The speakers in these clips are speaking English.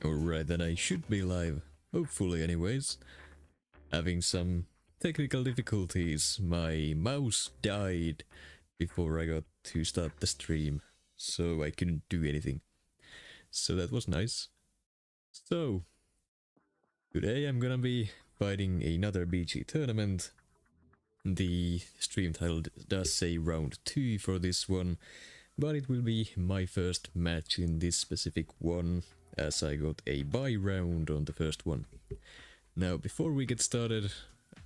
Alright, then I should be live. Hopefully, anyways. Having some technical difficulties. My mouse died before I got to start the stream, so I couldn't do anything. So that was nice. So, today I'm gonna be fighting another BG tournament. The stream title does say round 2 for this one, but it will be my first match in this specific one, as I got a bye round on the first one. Now, before we get started,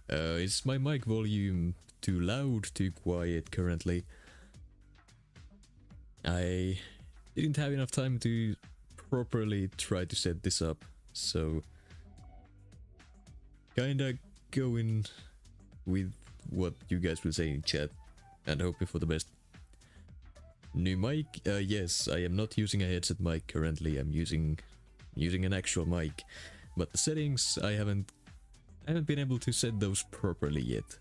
is my mic volume too loud, too quiet currently? I didn't have enough time to properly try to set this up, so kinda going with what you guys will say in chat and hoping for the best. New mic? Yes, I am not using a headset mic currently. I'm using an actual mic, but the settings I haven't been able to set those properly yet.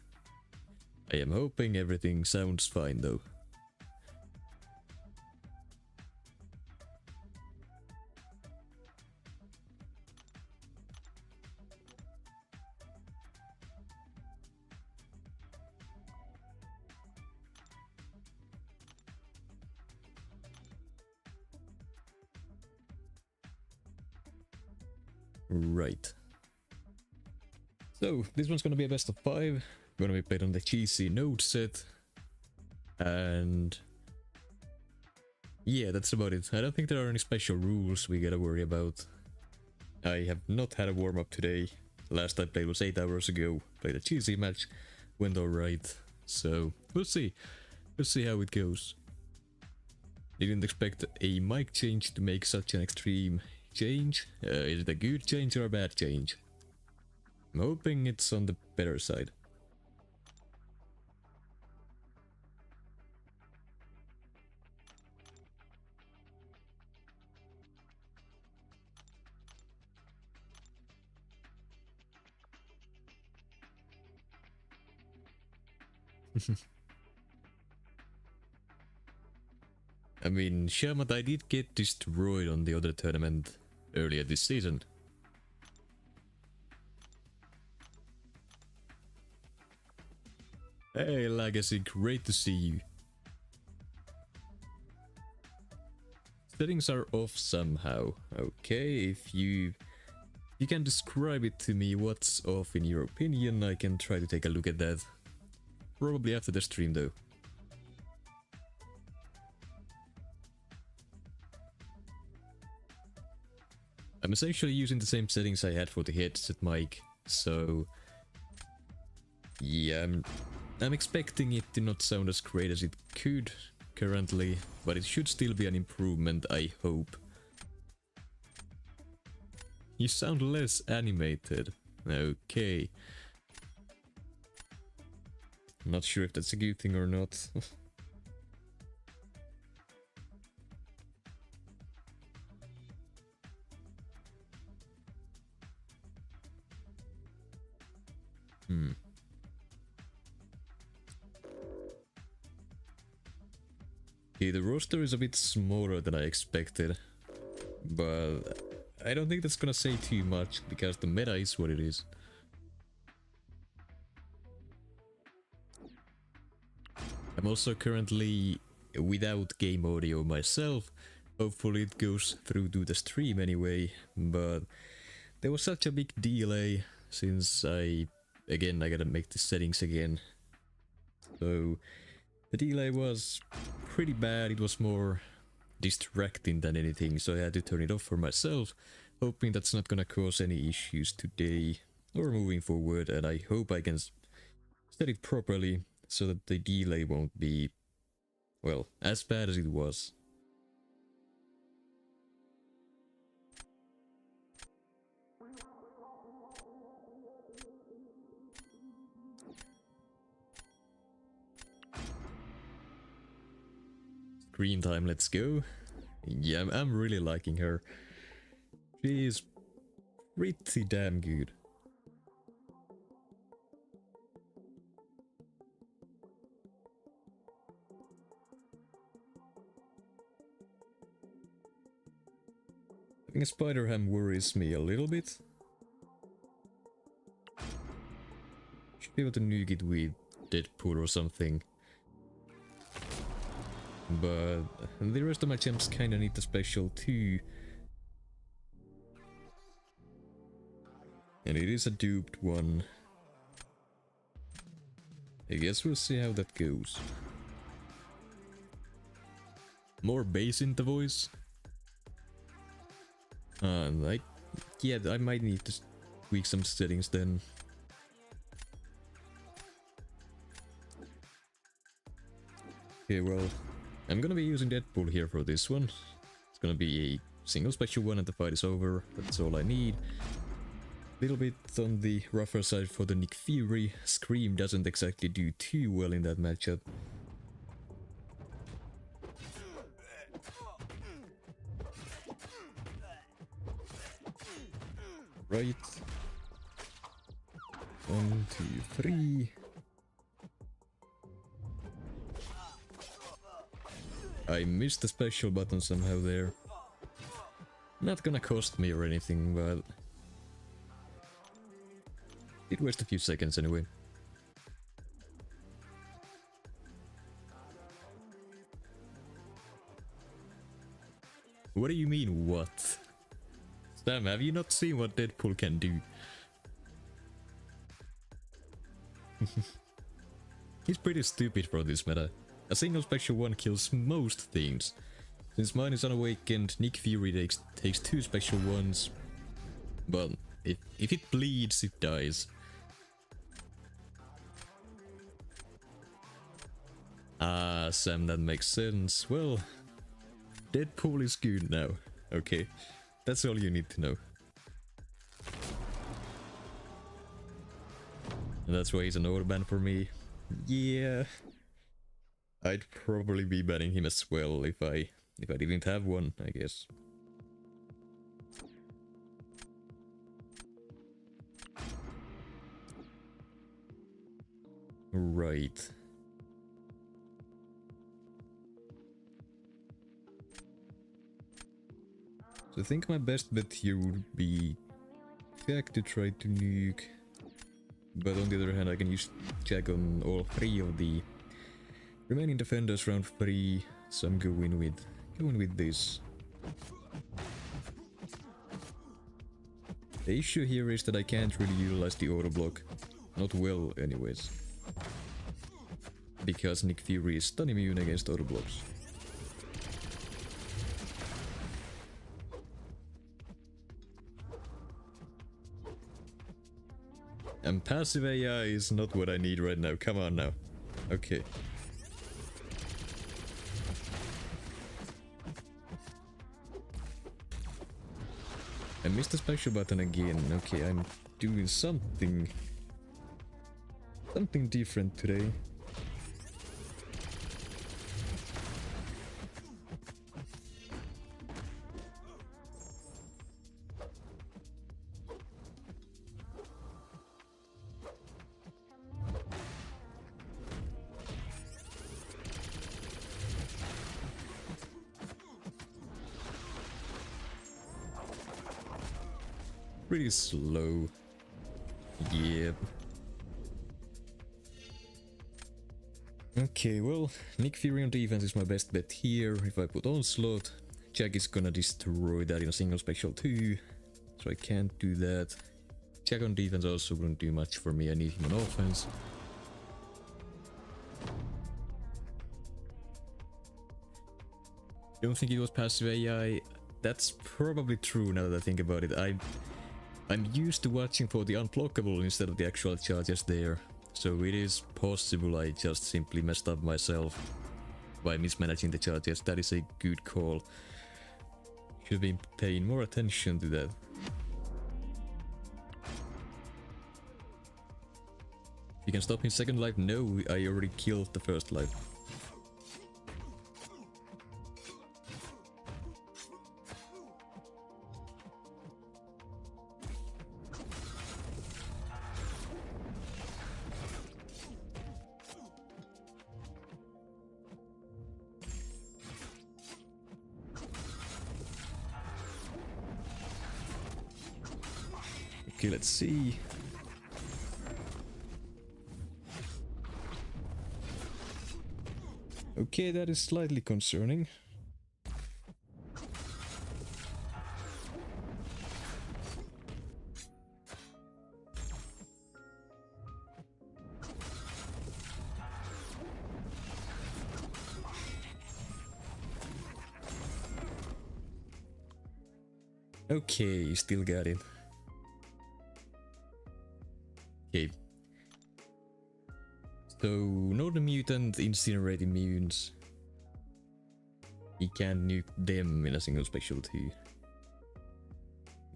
I am hoping everything sounds fine though. Right. So, this one's gonna be a best of 5. Gonna be played on the GC node set. And yeah, that's about it. I don't think there are any special rules we gotta worry about. I have not had a warm-up today. Last I played was 8 hours ago. Played a GC match. Went alright. So, we'll see. We'll see how it goes. Didn't expect a mic change to make such an extreme change. Is it a good change or a bad change? I'm hoping it's on the better side. I mean, Shamat, I did get destroyed on the other tournament earlier this season. Hey Legacy, great to see you. Settings are off somehow. Okay, if you can describe it to me what's off in your opinion, I can try to take a look at that. Probably after the stream though. I'm essentially using the same settings I had for the headset mic, so yeah, I'm expecting it to not sound as great as it could currently, but it should still be an improvement, I hope. You sound less animated. Okay. Not sure if that's a good thing or not. Okay, the roster is a bit smaller than I expected, but I don't think that's gonna say too much because the meta is what it is. I'm also currently without game audio myself. Hopefully it goes through to the stream anyway, but there was such a big delay since I gotta make the settings again. So the delay was pretty bad. It was more distracting than anything, so I had to turn it off for myself, hoping that's not gonna cause any issues today or moving forward, and I hope I can set it properly so that the delay won't be, well, as bad as it was. Screen time, let's go. Yeah, I'm really liking her. She is pretty damn good. think Spider-Ham worries me a little bit. Should be able to nuke it with Deadpool or something. But the rest of my champs kinda need the special too. And it is a duped one. I guess we'll see how that goes. More bass in the voice. Yeah, I might need to tweak some settings then. Okay, well, I'm gonna be using Deadpool here for this one. It's gonna be a single special one and the fight is over. That's all I need. Little bit on the rougher side for the Nick Fury. Scream doesn't exactly do too well in that matchup. Right. 1, 2, 3. I missed the special button somehow there. Not gonna cost me or anything, but it waste a few seconds anyway. What do you mean, what? Sam, have you not seen what Deadpool can do? He's pretty stupid for this meta. A single special one kills most things. Since mine is unawakened, Nick Fury takes 2 special ones. But if it bleeds, it dies. Ah, Sam, that makes sense. Well, Deadpool is good now. Okay, that's all you need to know. And that's why he's an autoban for me. Yeah, I'd probably be banning him as well if I didn't have one, I guess. Right. So I think my best bet here would be Jack to try to nuke. But on the other hand, I can use Jack on all 3 of the remaining defenders round 3. So I'm going with this. The issue here is that I can't really utilize the auto block. Not well, anyways. Because Nick Fury is stun immune against auto blocks. And passive AI is not what I need right now. Come on now. Okay. I missed the special button again. Okay, I'm doing something different today. Pretty slow. Yep. Okay, well, Nick Fury on defense is my best bet here. If I put Onslaught, Jack is gonna destroy that in a single special too. So I can't do that. Jack on defense also wouldn't do much for me. I need him on offense. Don't think it was passive AI. That's probably true now that I think about it. I'm used to watching for the unblockable instead of the actual charges there. So it is possible I just simply messed up myself by mismanaging the charges. That is a good call. Should have been paying more attention to that. You can stop his second life? No, I already killed the first life. Okay, let's see. Okay, that is slightly concerning. Okay, still got it. Okay. So, Northern Mutant, Incinerate Immunes. He can't nuke them in a single specialty.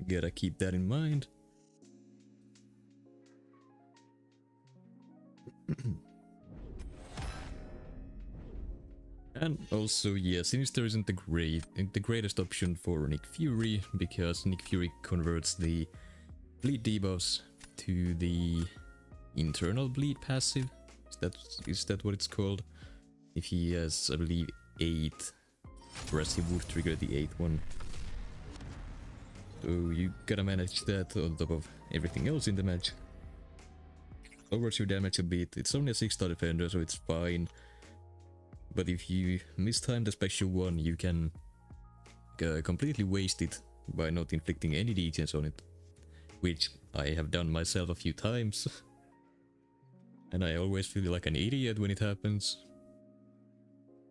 Gotta keep that in mind. And also, yeah, Sinister isn't the greatest option for Nick Fury, because Nick Fury converts the bleed debuffs to the internal bleed passive. Is that what it's called? If he has, I believe, 8, whereas he would trigger the 8th one. So you gotta manage that on top of everything else in the match. Lowers your damage a bit. It's only a 6-star defender, so it's fine. But if you mistime the special one, you can completely waste it by not inflicting any degens on it. Which I have done myself a few times. And I always feel like an idiot when it happens.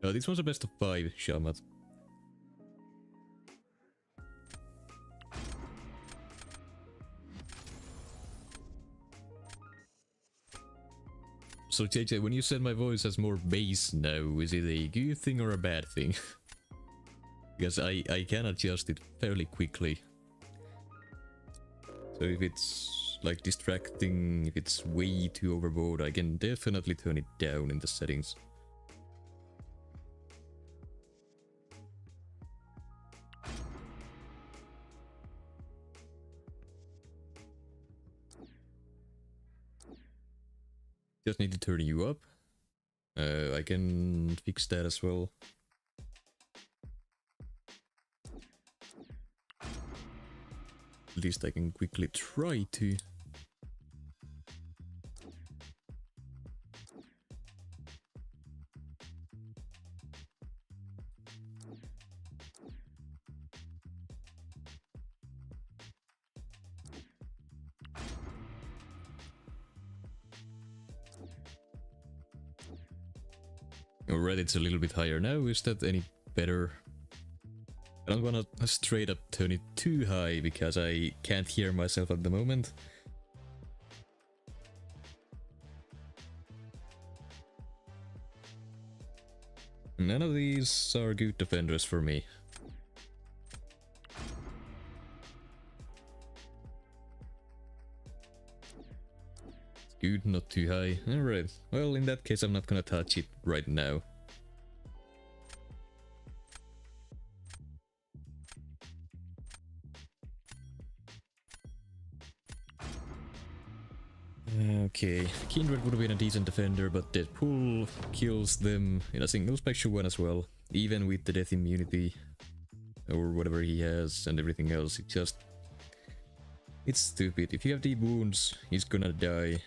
This one's a best of 5, Shamat. So JJ, when you said my voice has more bass now, is it a good thing or a bad thing? Because I can adjust it fairly quickly. So if it's like distracting, if it's way too overboard, I can definitely turn it down in the settings. Just need to turn you up. I can fix that as well. At least I can quickly try to. Alright, it's a little bit higher now. Is that any better? I don't wanna straight up turn it too high because I can't hear myself at the moment. None of these are good defenders for me. Good, not too high. Alright, well in that case I'm not gonna touch it right now. Okay, Kindred would have been a decent defender, but Deadpool kills them in a single special one as well. Even with the death immunity, or whatever he has and everything else, it's stupid. If you have deep wounds, he's gonna die.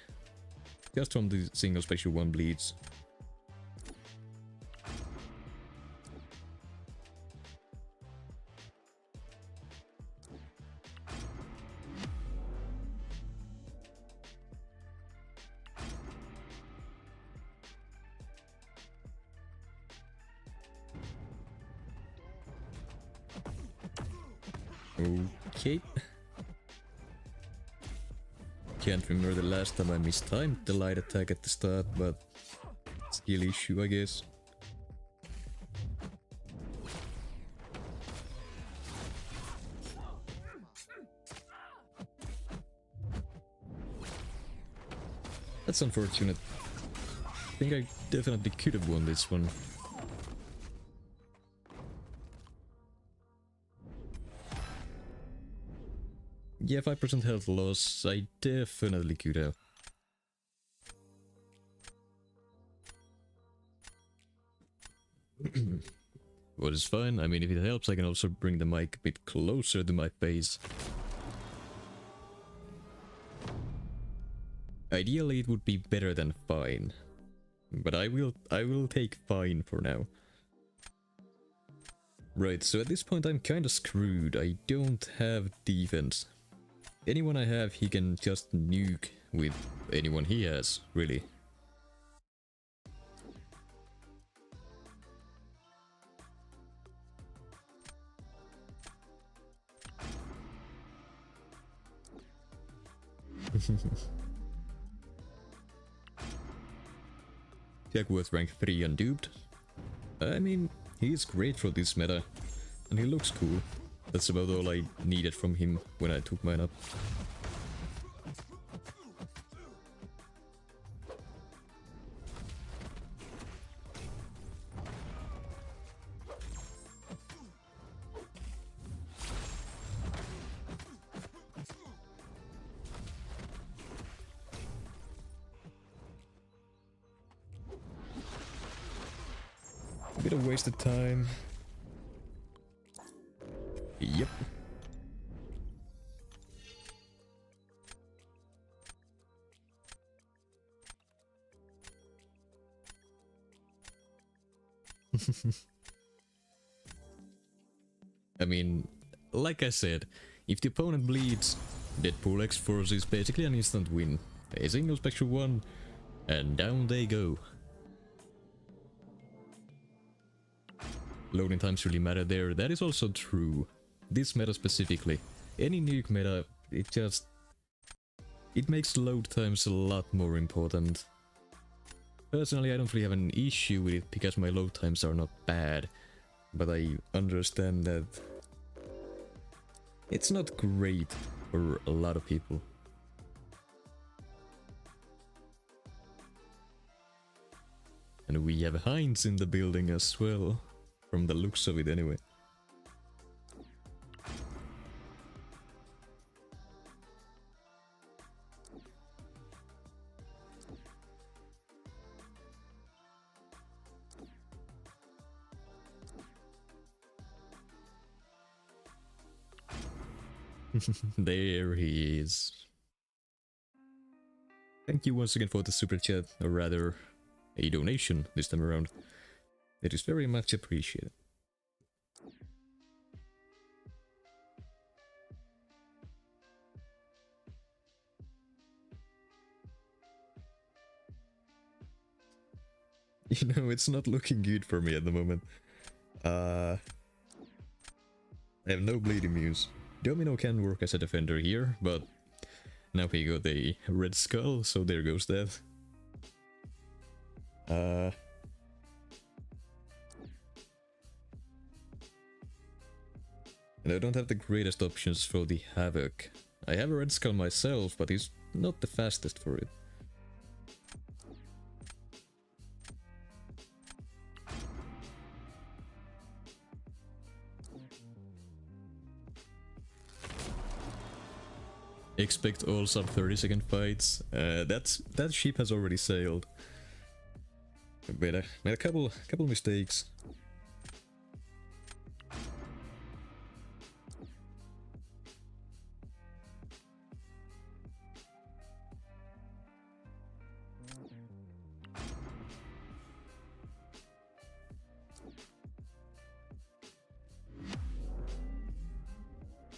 Just from the single special one bleeds. Okay. Can't remember the last time I mistimed the light attack at the start, but skill issue, I guess. That's unfortunate. I think I definitely could have won this one. Yeah, 5% health loss, I definitely could have. What is fine, I mean if it helps I can also bring the mic a bit closer to my face. Ideally it would be better than fine. But I will take fine for now. Right, so at this point I'm kinda screwed. I don't have defense. Anyone I have, he can just nuke with anyone he has, really. Jacky was rank 3 unduped. I mean, he's great for this meta, and he looks cool. That's about all I needed from him when I took mine up. Bit of wasted time. Yep. I mean, like I said, if the opponent bleeds, Deadpool X-Force is basically an instant win. A single Spectral 1, and down they go. Loading times really matter there, that is also true. This meta specifically. Any nuke meta, it makes load times a lot more important. Personally, I don't really have an issue with it because my load times are not bad. But I understand that it's not great for a lot of people. And we have Heinz in the building as well. From the looks of it, anyway. There he is. Thank you once again for the super chat, or rather, a donation this time around. It is very much appreciated. You know, it's not looking good for me at the moment. I have no bleeding muse. Domino can work as a defender here, but now he got a red skull, so there goes that. And I don't have the greatest options for the Havoc. I have a red skull myself, but he's not the fastest for it. Expect all sub 30-second fights. That ship has already sailed. Made a couple mistakes.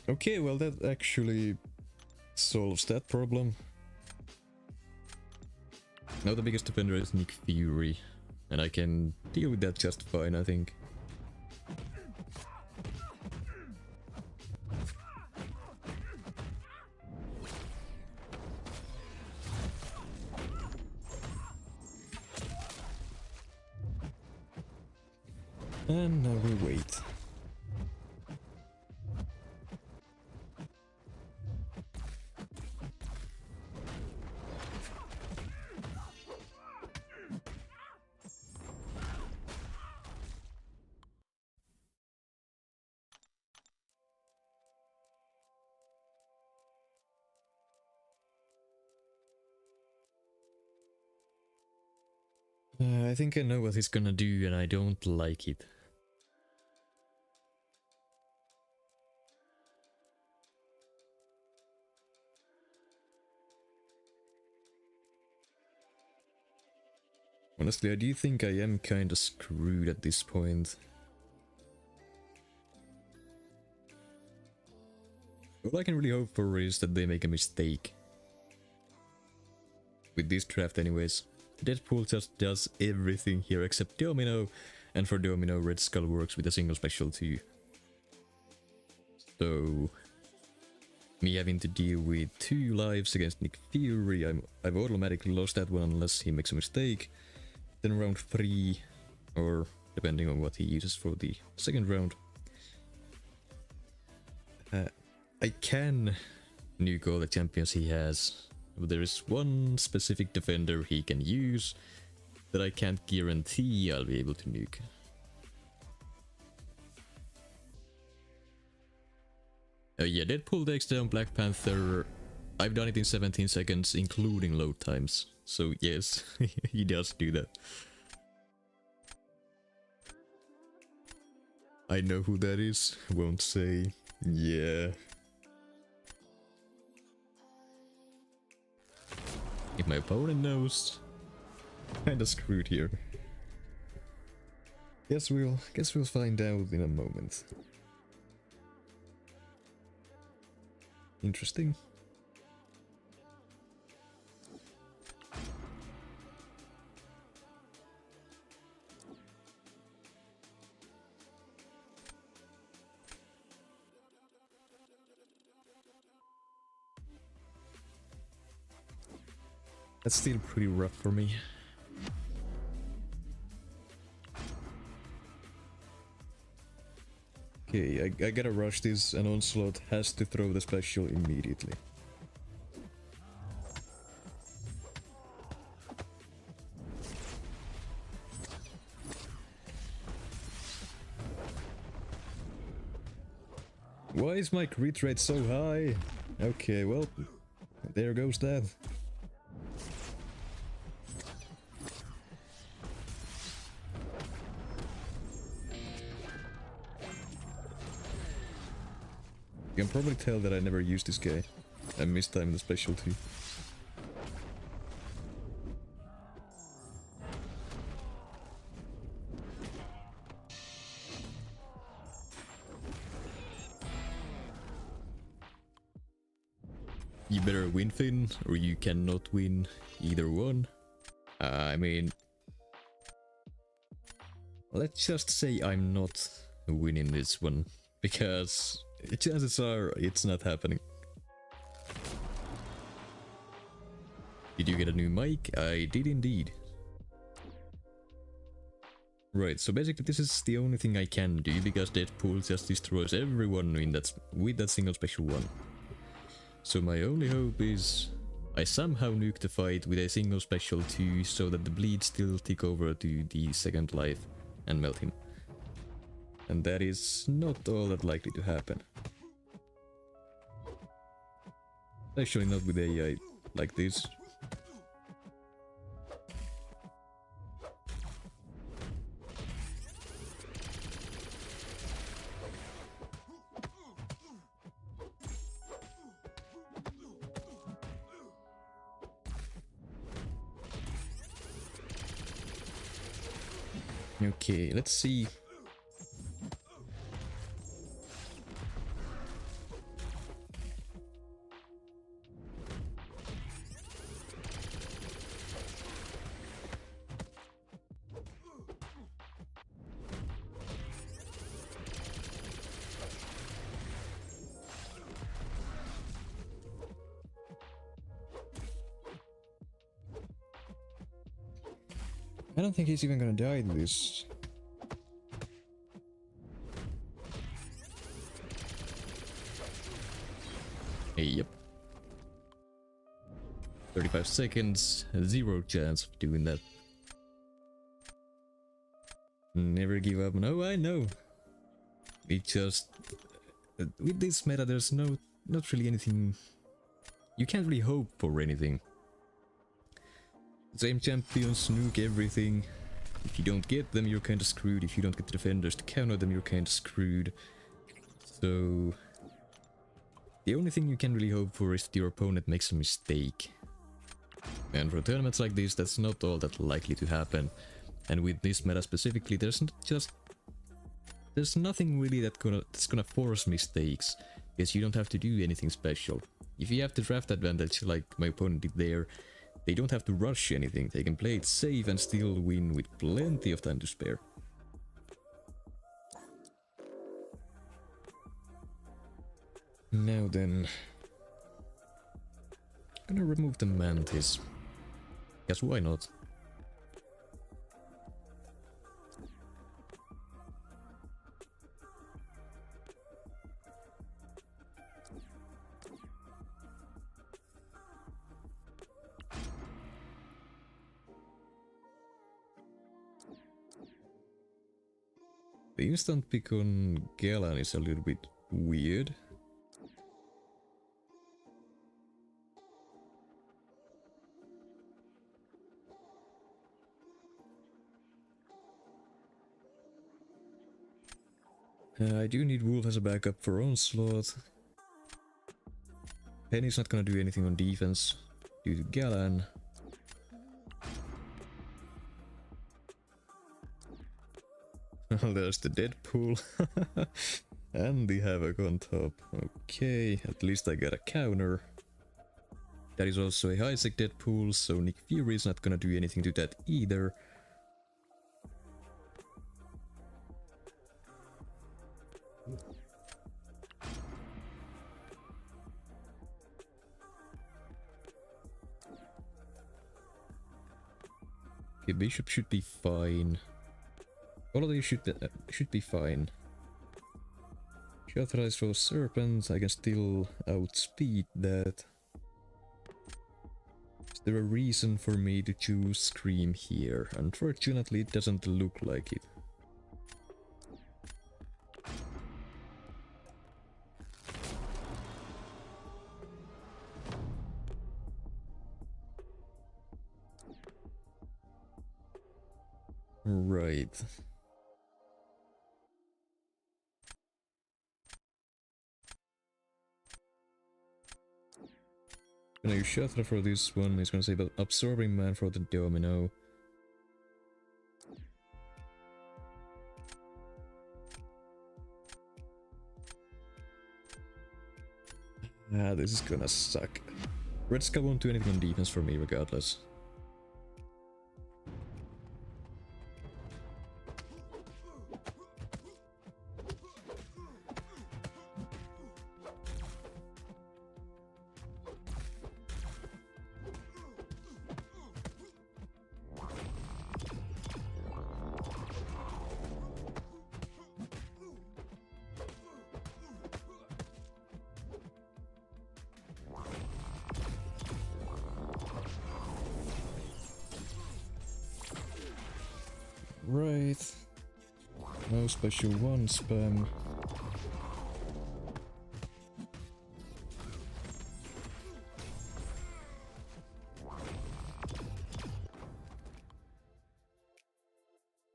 Okay, well that actually solves that problem. Now the biggest defender is Nick Fury, and I can deal with that just fine, I think. And now we wait. I think I know what he's gonna do, and I don't like it. Honestly, I do think I am kinda screwed at this point. All I can really hope for is that they make a mistake. With this draft anyways. Deadpool just does everything here except Domino, and for Domino Red Skull works with a single special too. So me having to deal with 2 lives against Nick Fury, I've automatically lost that one unless he makes a mistake. Then round 3, or depending on what he uses for the second round. I can nuke all the champions he has, but there is one specific defender he can use that I can't guarantee I'll be able to nuke. Yeah, Deadpool takes down Black Panther. I've done it in 17 seconds, including load times. So yes, he does do that. I know who that is, won't say. Yeah. If my opponent knows, kinda screwed here. Guess we'll find out in a moment. Interesting. That's still pretty rough for me. Okay, I gotta rush this, and Onslaught has to throw the special immediately. Why is my crit rate so high? Okay, well, there goes that. You can probably tell that I never used this guy. I mistimed the specialty. You better win, Finn, or you cannot win either one. I mean, let's just say I'm not winning this one, because chances are it's not happening. Did you get a new mic? I did indeed. Right, so basically this is the only thing I can do, because Deadpool just destroys everyone in with that single special one. So my only hope is I somehow nuke the fight with a single special 2 so that the bleeds still tick over to the second life and melt him. And that is not all that likely to happen. Actually not with AI like this. Okay, let's see. I don't think he's even gonna die to this. Yep. 35 seconds, 0 chance of doing that. Never give up. No, I know. It just... with this meta there's not really anything... You can't really hope for anything. Same champions nuke everything. If you don't get them, you're kinda screwed. If you don't get the defenders to counter them, you're kinda screwed. So... the only thing you can really hope for is that your opponent makes a mistake. And for tournaments like this, that's not all that likely to happen. And with this meta specifically, there's nothing really that's gonna force mistakes, because you don't have to do anything special. If you have the draft advantage like my opponent did there, they don't have to rush anything. They can play it safe and still win with plenty of time to spare. Now then, I'm gonna remove the mantis. Guess why not? The instant pick on Galan is a little bit weird. I do need Wolf as a backup for Onslaught. Penny's not gonna do anything on defense due to Galan. There's the Deadpool. And the Havoc on top. Okay, at least I got a counter. That is also a high-sec Deadpool, so Nick Fury is not gonna do anything to that either. Okay, Bishop should be fine. All of these should be fine. Shathra throws Serpent, I can still outspeed that. Is there a reason for me to choose Scream here? Unfortunately, it doesn't look like it. Right. Gonna use Shatra for this one. He's gonna say about Absorbing Man for the Domino. This is gonna suck. Red Skull won't do anything on defense for me regardless. Right. No special one spam.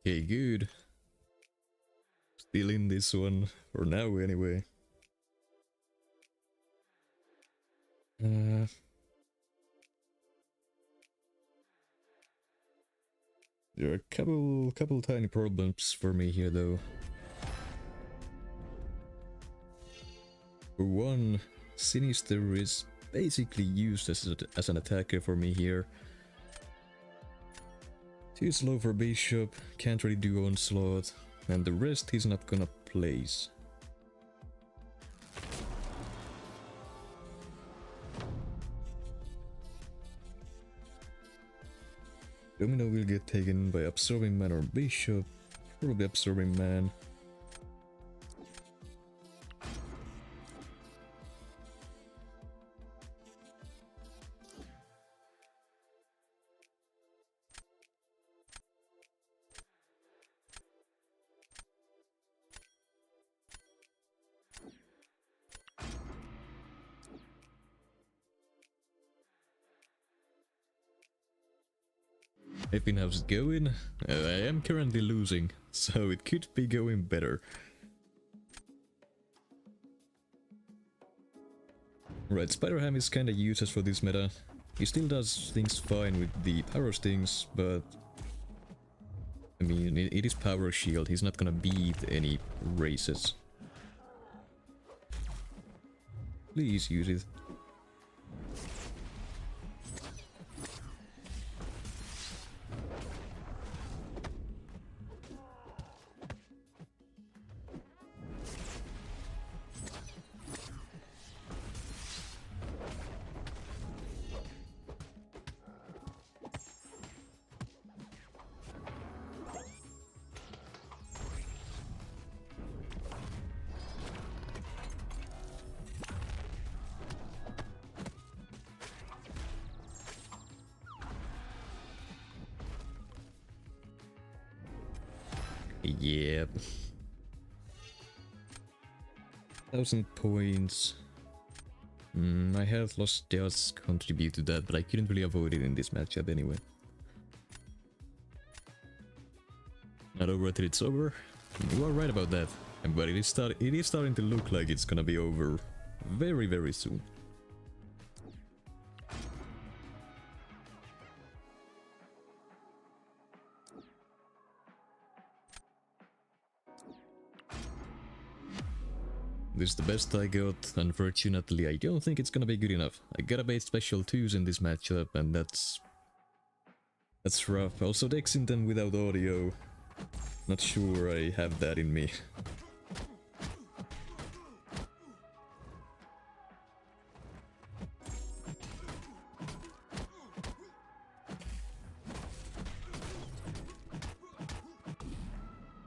Okay, good. Still in this one, for now anyway. There are a couple tiny problems for me here though. For one, Sinister is basically used as an attacker for me here. Too slow for Bishop, can't really do Onslaught, and the rest he's not gonna place. Domino will get taken by Absorbing Man or Bishop, probably Absorbing Man. I've been how's it going? I am currently losing, so it could be going better. Right, Spider-Ham is kinda useless for this meta. He still does things fine with the power stings, but I mean, it is power shield. He's not gonna beat any races. Please use it. Yep. 1,000 points. My health loss does contribute to that, but I couldn't really avoid it in this matchup anyway. Not over until it's over. You are right about that. But it is starting to look like it's gonna be over very, very soon. This is the best I got. Unfortunately, I don't think it's gonna be good enough. I gotta bait special 2s in this matchup, and that's rough. Also dexing them without audio. Not sure I have that in me.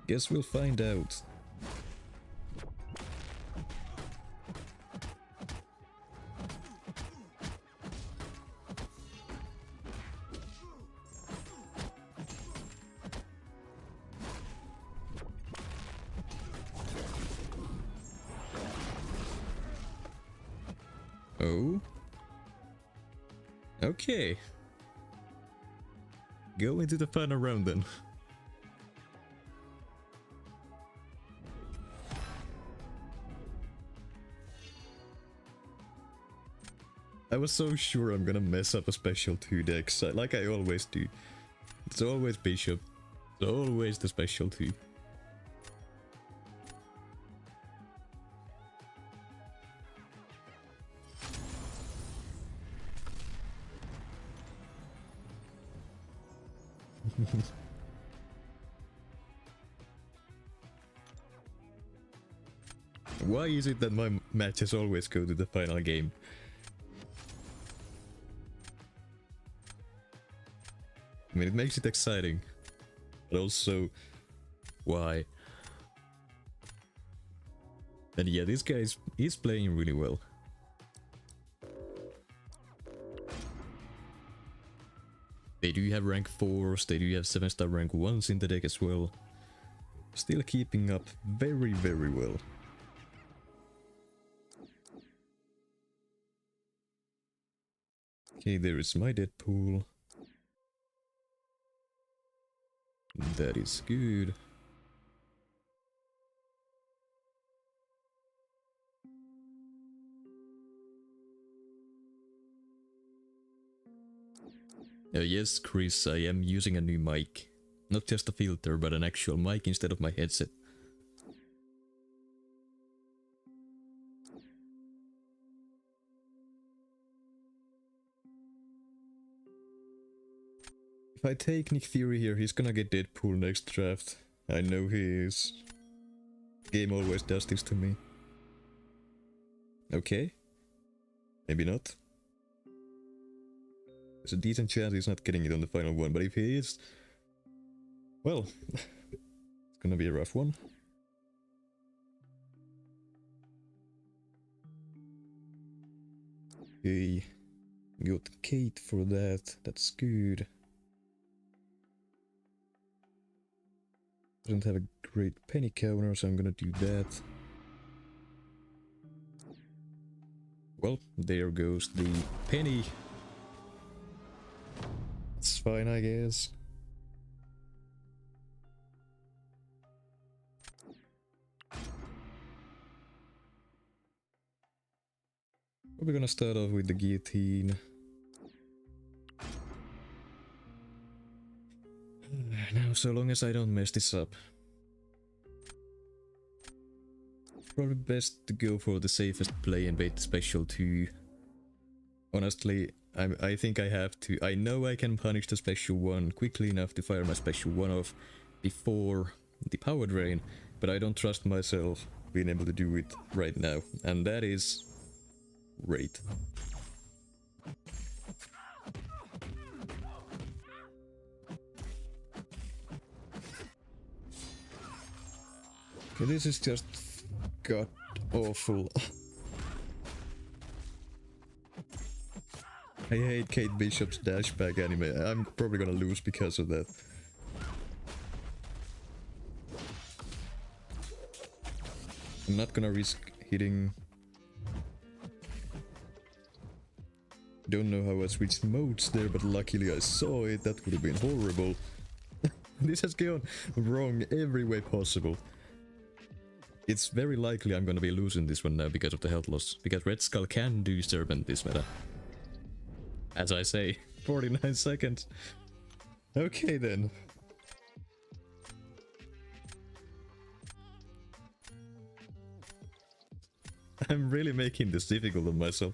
Guess we'll find out. Oh. Okay. Go into the final round then. I was so sure I'm gonna mess up a special 2 decks, like I always do. It's always Bishop. It's always the special 2. Why is it that my matches always go to the final game? I mean, it makes it exciting, but also, why? And yeah, this guy is playing really well. They do have rank 4s, they do have 7-star rank 1s in the deck as well. Still keeping up very, very well. Okay, there is my Deadpool. That is good. Yes, Chris, I am using a new mic. Not just a filter, but an actual mic instead of my headset. If I take Nick Fury here, he's gonna get Deadpool next draft. I know he is. Game always does this to me. Okay. Maybe not. There's a decent chance he's not getting it on the final one, but if he is... well, it's gonna be a rough one. Okay, got Kate for that, that's good. Doesn't have a great penny counter, so I'm gonna do that. Well, there goes the penny. It's fine, I guess. We're gonna start off with the guillotine. so long as I don't mess this up. Probably best to go for the safest play and bait the special 2. Honestly, I think I have to. I know I can punish the special 1 quickly enough to fire my special 1 off before the power drain, but I don't trust myself being able to do it right now, and that is great. Okay, this is just god awful. I hate Kate Bishop's dashback anime. I'm probably gonna lose because of that. I'm not gonna risk hitting. Don't know how I switched modes there, but luckily I saw it. That would have been horrible. This has gone wrong every way possible. It's very likely I'm gonna be losing this one now because of the health loss. Because Red Skull can do Serpent this meta. As I say, 49 seconds. Okay then. I'm really making this difficult on myself.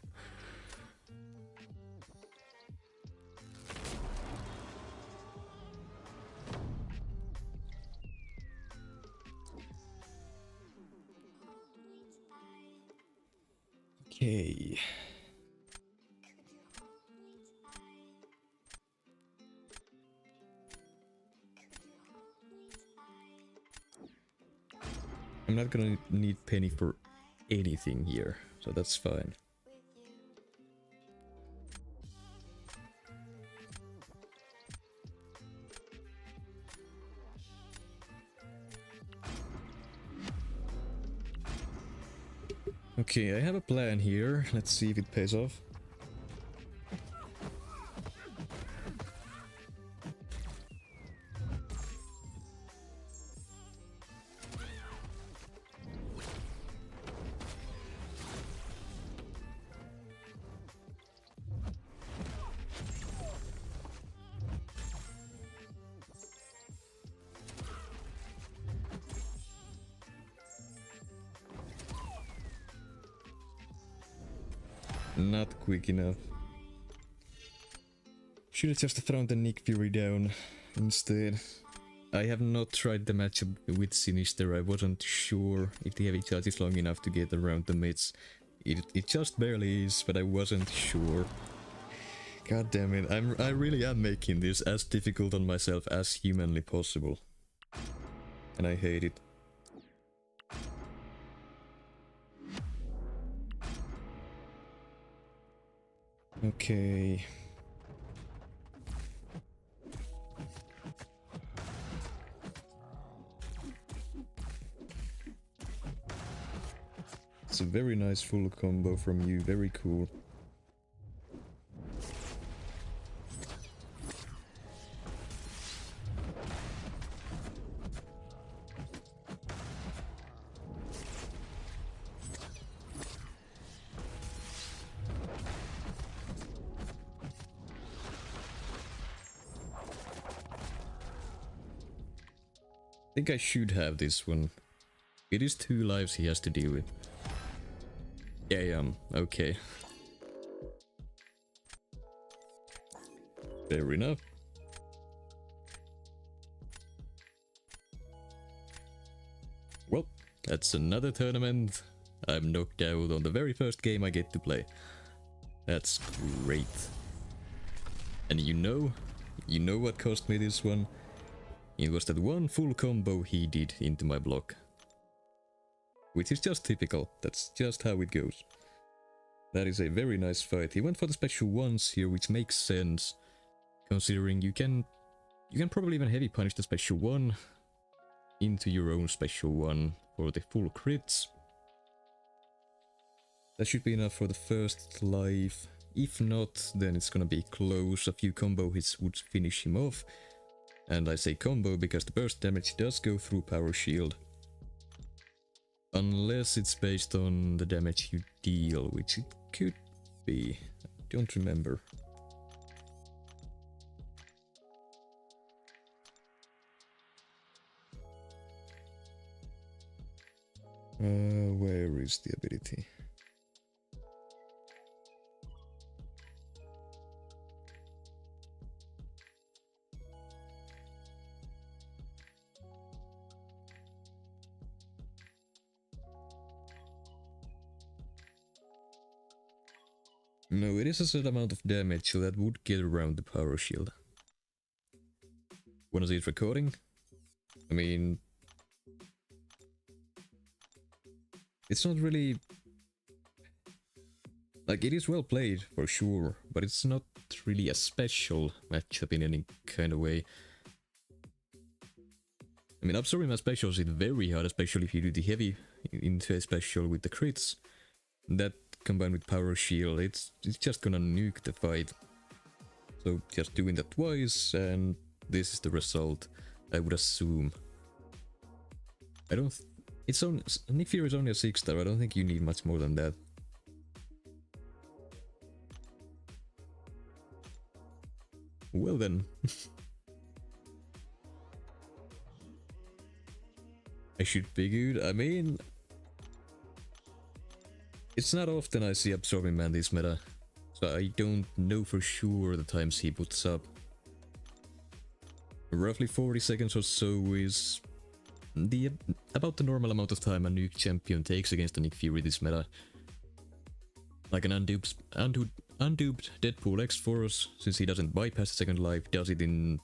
Okay. I'm not gonna need Penny for anything here, so that's fine. Okay, I have a plan here. Let's see if it pays off. Not quick enough. Should have just thrown the Nick Fury down instead. I have not tried the matchup with Sinister. I wasn't sure if the heavy charge is long enough to get around the mids. It just barely is, but I wasn't sure. God damn it, I really am making this as difficult on myself as humanly possible. And I hate it. Okay. It's a very nice full combo from you, very cool. I think I should have this one. It is 2 lives he has to deal with. Yeah, okay. Fair enough. Well, that's another tournament. I'm knocked out on the very first game I get to play. That's great. And you know what cost me this one? It was that one full combo he did into my block. Which is just typical, that's just how it goes. That is a very nice fight. He went for the special 1s here, which makes sense. Considering you can probably even heavy punish the special 1 into your own special 1 for the full crits. That should be enough for the first life. If not, then it's gonna be close. A few combo hits would finish him off. And I say combo because the burst damage does go through power shield. Unless it's based on the damage you deal, which it could be. I don't remember. Where is the ability? No, it is a set amount of damage, so that would get around the power shield. Wanna see it recording? I mean, it's not really... Like, it is well played, for sure, but it's not really a special matchup in any kind of way. I mean, absorbing my specials is very hard, especially if you do the heavy into a special with the crits. That combined with power shield, it's just gonna nuke the fight. So just doing that twice, and this is the result, I would assume. I don't... It's only... Nick Fury is only a 6-star, I don't think you need much more than that. Well then. I should be good. I mean... It's not often I see Absorbing Man this meta, so I don't know for sure the times he puts up. Roughly 40 seconds or so is about the normal amount of time a nuke champion takes against a Nick Fury this meta. Like an unduped Deadpool X-Force, since he doesn't bypass the second life, does it in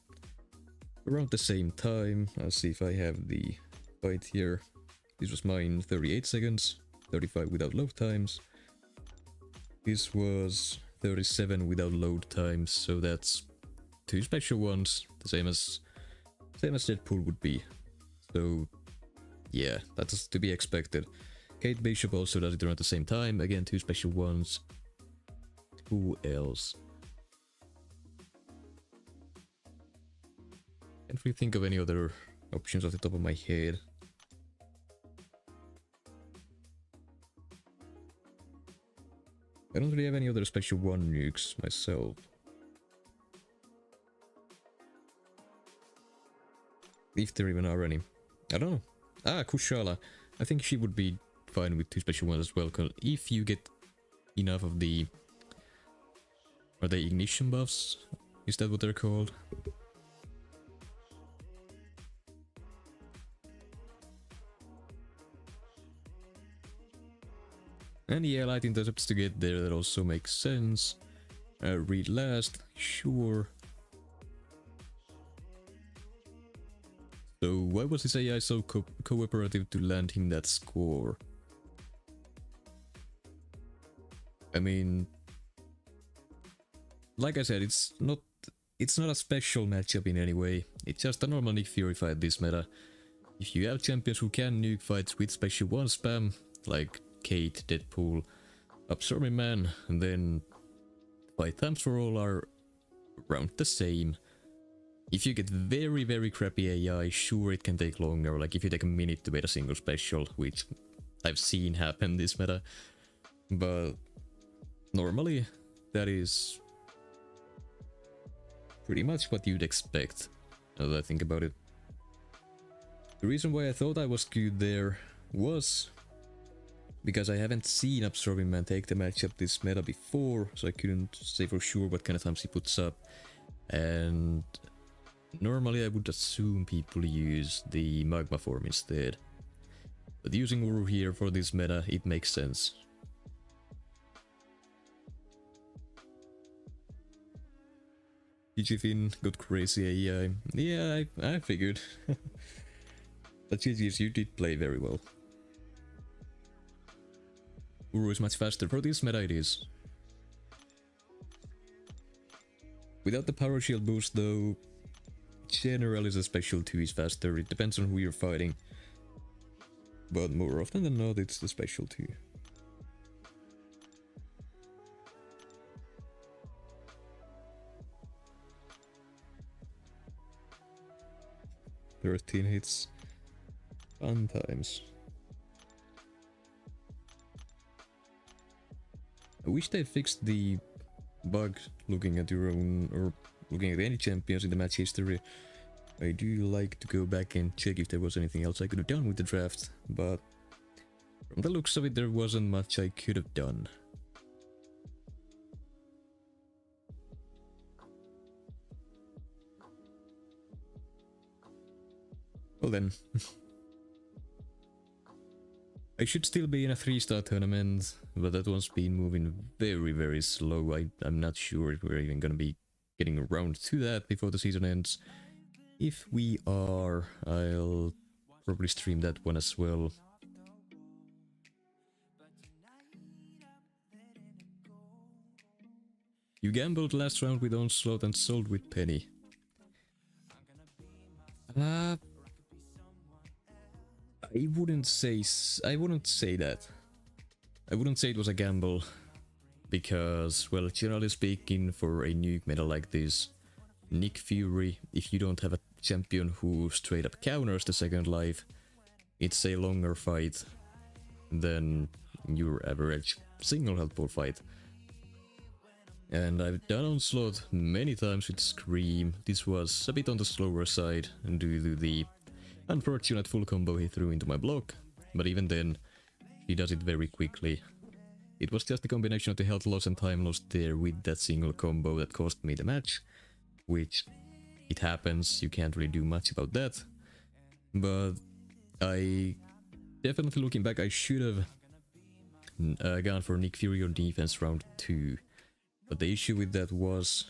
around the same time. I'll see if I have the fight here. This was mine, 38 seconds, 35 without load times. This was 37 without load times, so that's 2 special ones, the same as Deadpool would be. So yeah, that's to be expected. Kate Bishop also does it around the same time, again 2 special ones. Who else? Can't really think of any other options off the top of my head. I don't really have any other special 1 nukes myself. If there even are any. I don't know. Ah, Kushala. I think she would be fine with 2 special ones as well, because if you get enough of the... Are they ignition buffs? Is that what they're called? And yeah, light intercepts to get there, that also makes sense. Read last, sure. So why was his AI so cooperative to land him that score? I mean... Like I said, it's not a special matchup in any way. It's just a normal Nick Fury fight this meta. If you have champions who can nuke fights with special 1 spam, like Kate, Deadpool, Absorbing Man, and then fight times for all are around the same. If you get very, very crappy AI, sure it can take longer, like if you take a minute to make a single special, which I've seen happen this meta. But normally, that is pretty much what you'd expect, now that I think about it. The reason why I thought I was good there was because I haven't seen Absorbing Man take the matchup this meta before, so I couldn't say for sure what kind of times he puts up. And normally I would assume people use the Magma form instead. But using Uru here for this meta, it makes sense. GG got crazy AI. Yeah, I figured. But GG's, you did play very well. Uru is much faster. For this meta it is. Without the power shield boost though, generally the special 2 is faster. It depends on who you're fighting. But more often than not, it's the special 2. "13 hits. Fun times." I wish they fixed the bug looking at your own, or looking at any champions in the match history. I do like to go back and check if there was anything else I could have done with the draft, but From the looks of it, there wasn't much I could have done. Well then. I should still be in a 3-star tournament, but that one's been moving very, very slow. I'm not sure if we're even gonna be getting around to that before the season ends. If we are, I'll probably stream that one as well. You gambled last round with Onslaught and sold with Penny. I wouldn't say that. I wouldn't say it was a gamble, because, well, generally speaking, for a nuke meta like this, Nick Fury, if you don't have a champion who straight up counters the second life, it's a longer fight than your average single health pool fight. And I've done Onslaught many times with Scream. This was a bit on the slower side due to the unfortunate full combo he threw into my block, but even then, he does it very quickly. It was just a combination of the health loss and time loss there with that single combo that cost me the match, which, it happens, you can't really do much about that. But I definitely, looking back, I should have gone for Nick Fury on defense round 2. But the issue with that was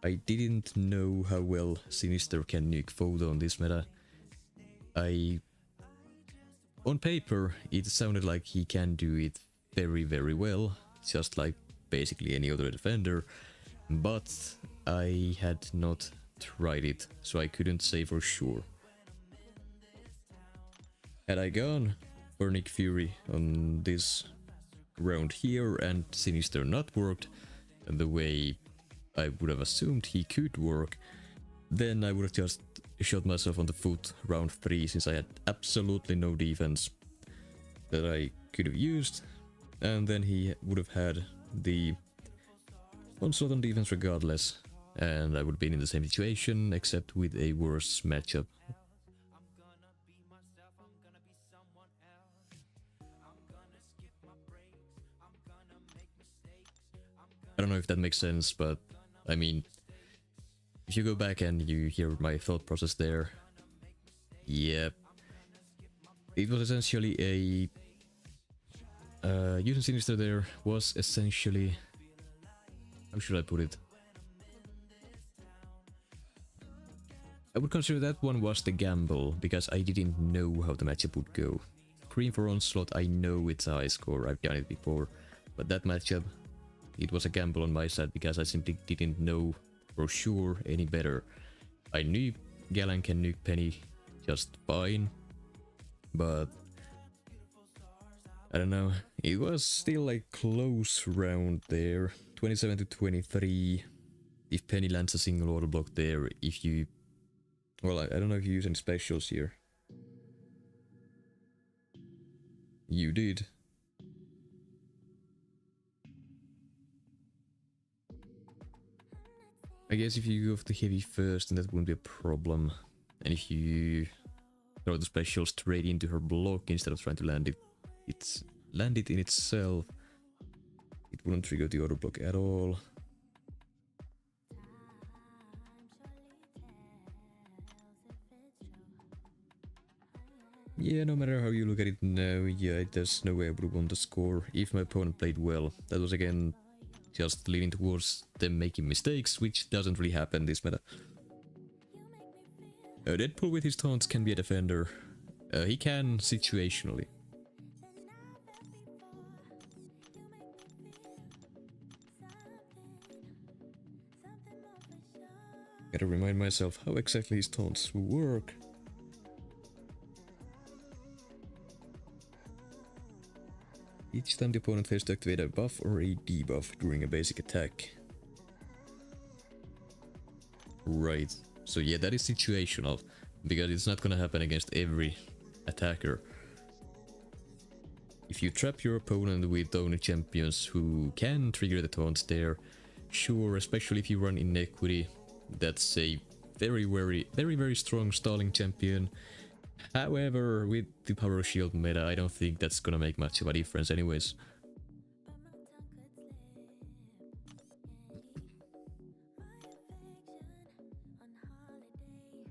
I didn't know how well Sinister can nuke Photo on this meta. On paper, it sounded like he can do it very, very well, just like basically any other defender, but I had not tried it, so I couldn't say for sure. Had I gone for Nick Fury on this round here and Sinister not worked the way I would have assumed he could work, then I would have just shot myself on the foot round 3, since I had absolutely no defense that I could have used, and then he would have had the onslaught on defense regardless, and I would have been in the same situation, except with a worse matchup. I don't know if that makes sense, but I mean, if you go back and you hear my thought process there, yeah, it was essentially a using Sinister there was essentially, how should I put it? I would consider that one was the gamble, because I didn't know how the matchup would go. Cream for Onslaught, I know it's a high score, I've done it before, but that matchup, it was a gamble on my side because I simply didn't know for sure any better. I knew Galan can nuke Penny just fine, but I don't know, it was still a close round there, 27 to 23. If Penny lands a single auto block there, if you, well, I don't know if you use any specials here. You did. I guess if you go for the heavy first, then that wouldn't be a problem. And if you throw the special straight into her block instead of trying to land it in itself, it wouldn't trigger the auto block at all. Yeah, no matter how you look at it now, yeah, there's no way I would have won the score if my opponent played well. That was again just leaning towards them making mistakes, which doesn't really happen this meta. Deadpool with his taunts can be a defender. He can situationally. Gotta remind myself how exactly his taunts work. Each time the opponent fails to activate a buff or a debuff during a basic attack. Right, so yeah, that is situational, because it's not gonna happen against every attacker. If you trap your opponent with only champions who can trigger the taunts there, sure, especially if you run Inequity, that's a very strong stalling champion, However, with the power shield meta, I don't think that's gonna make much of a difference anyways.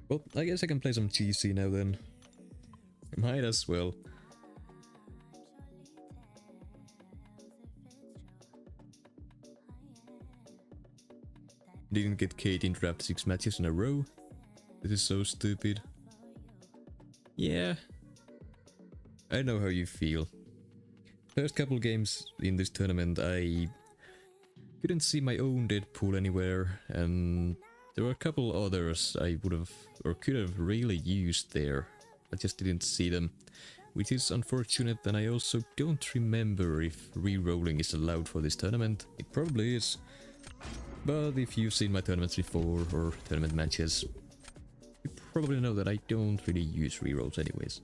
Well, I guess I can play some GC now then. Might as well. Didn't get Kate in draft 6 matches in a row. This is so stupid. Yeah. I know how you feel. First couple games in this tournament I couldn't see my own Deadpool anywhere, and there were a couple others I would have or could have really used there. I just didn't see them, which is unfortunate, and I also don't remember if re-rolling is allowed for this tournament. It probably is, but if you've seen my tournaments before or tournament matches, you probably know that I don't really use re-rolls anyways.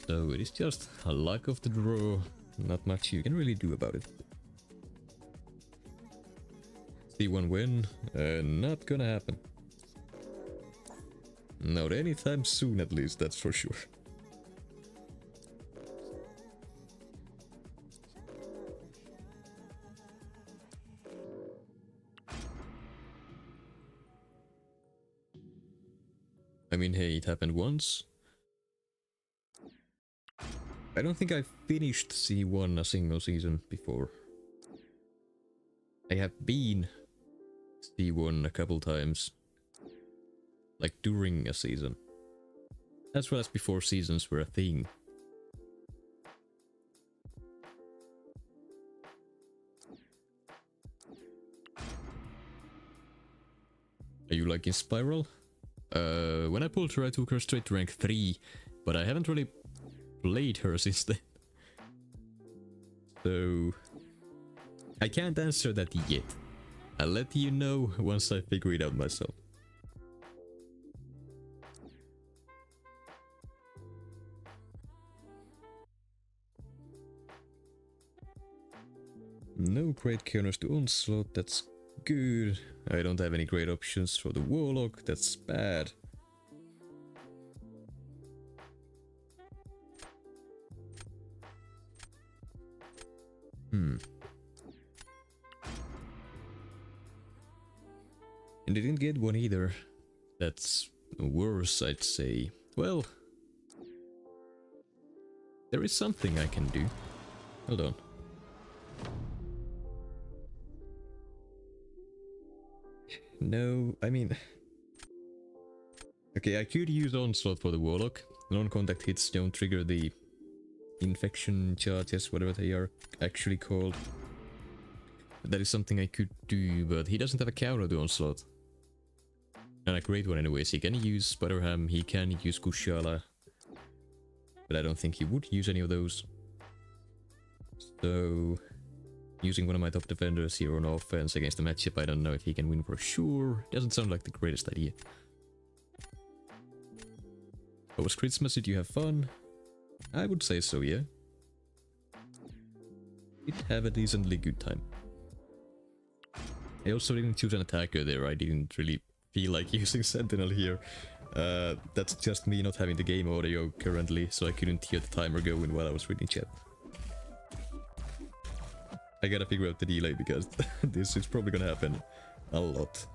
So it is just a luck of the draw, not much you can really do about it. C1 win, not gonna happen. Not anytime soon at least, that's for sure. I mean, hey, it happened once. I don't think I finished C1 a single season before. I have been C1 a couple times. Like during a season. As well as before seasons were a thing. Are you like in Spiral? When I pulled her I took her straight to rank 3, but I haven't really played her since then. So I can't answer that yet. I'll let you know once I figure it out myself. No great counters to Onslaught, that's good. I don't have any great options for the Warlock, that's bad. And I didn't get one either. That's worse, I'd say. Well, there is something I can do. Hold on. No, I mean... Okay, I could use Onslaught for the Warlock. Non-contact hits don't trigger the infection charges, whatever they are actually called. That is something I could do, but he doesn't have a counter to Onslaught. And a great one anyways. He can use Sputterham, he can use Kushala. But I don't think he would use any of those. So... using one of my top defenders here on offense against the matchup, I don't know if he can win for sure. Doesn't sound like the greatest idea. But was Christmas, did you have fun? I would say so, yeah. Did have a decently good time. I also didn't choose an attacker there, I didn't really feel like using Sentinel here. That's just me not having the game audio currently, so I couldn't hear the timer going while I was reading chat. I gotta figure out the delay because this is probably gonna happen a lot.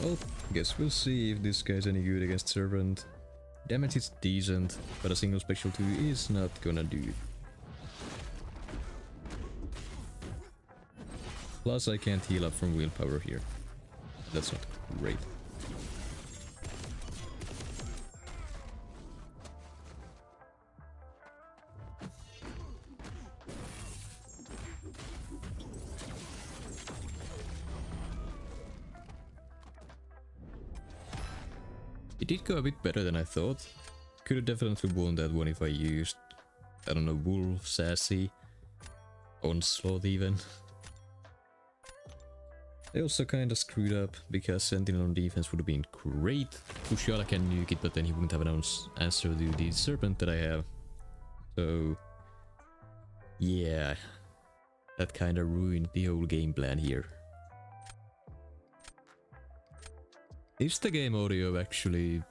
Well, guess we'll see if this guy's any good against Servant. Damage is decent, but a single Spectral 2 is not gonna do. Plus I can't heal up from willpower here. That's not great. It did go a bit better than I thought. Could have definitely won that one if I used, I don't know, Wolf, Sassy, Onslaught even. They also kinda screwed up because Sentinel on defense would have been great. Kushala can nuke it, but then he wouldn't have an answer to the Serpent that I have. So yeah, that kinda ruined the whole game plan here. Is the game audio actually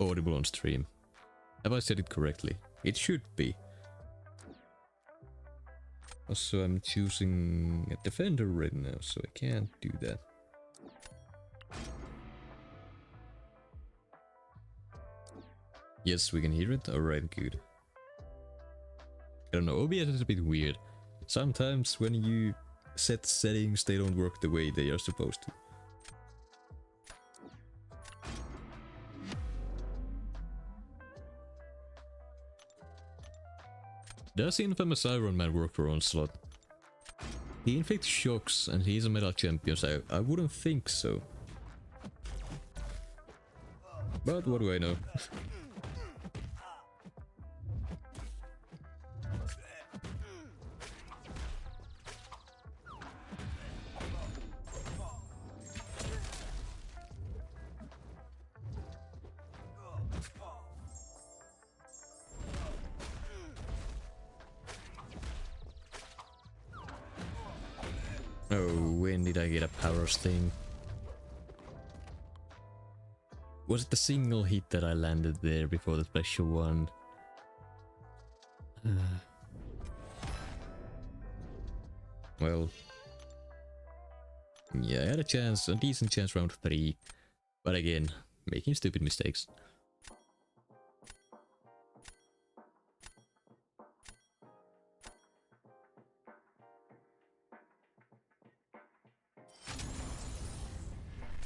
audible on stream? Have I said it correctly? It should be. Also, I'm choosing a defender right now, so I can't do that. Yes, we can hear it? Alright, good. I don't know, OBS is a bit weird. Sometimes when you set settings, they don't work the way they are supposed to. Does Infamous Iron Man work for Onslaught? He inflicts shocks and he's a metal champion, so I wouldn't think so. But what do I know? Oh, when did I get a power sting? Was it the single hit that I landed there before the special one? Well, yeah, I had a chance, a decent chance round 3, but again, making stupid mistakes.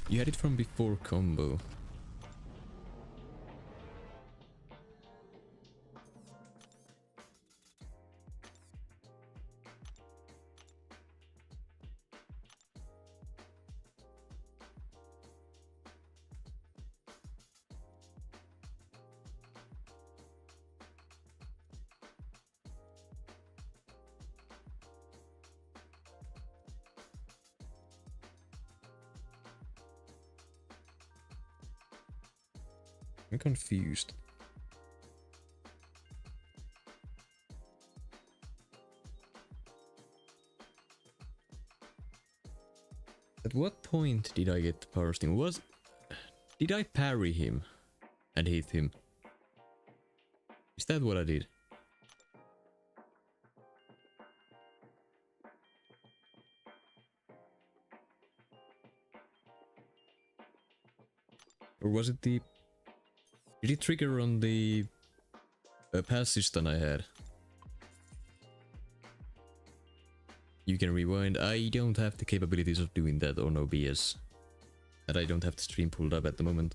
You had it from before combo. I'm confused. At what point did I get the power sting? Did I parry him and hit him? Is that what I did? Or was it the... Did it trigger on the passive stun I had? You can rewind. I don't have the capabilities of doing that on OBS. And I don't have the stream pulled up at the moment.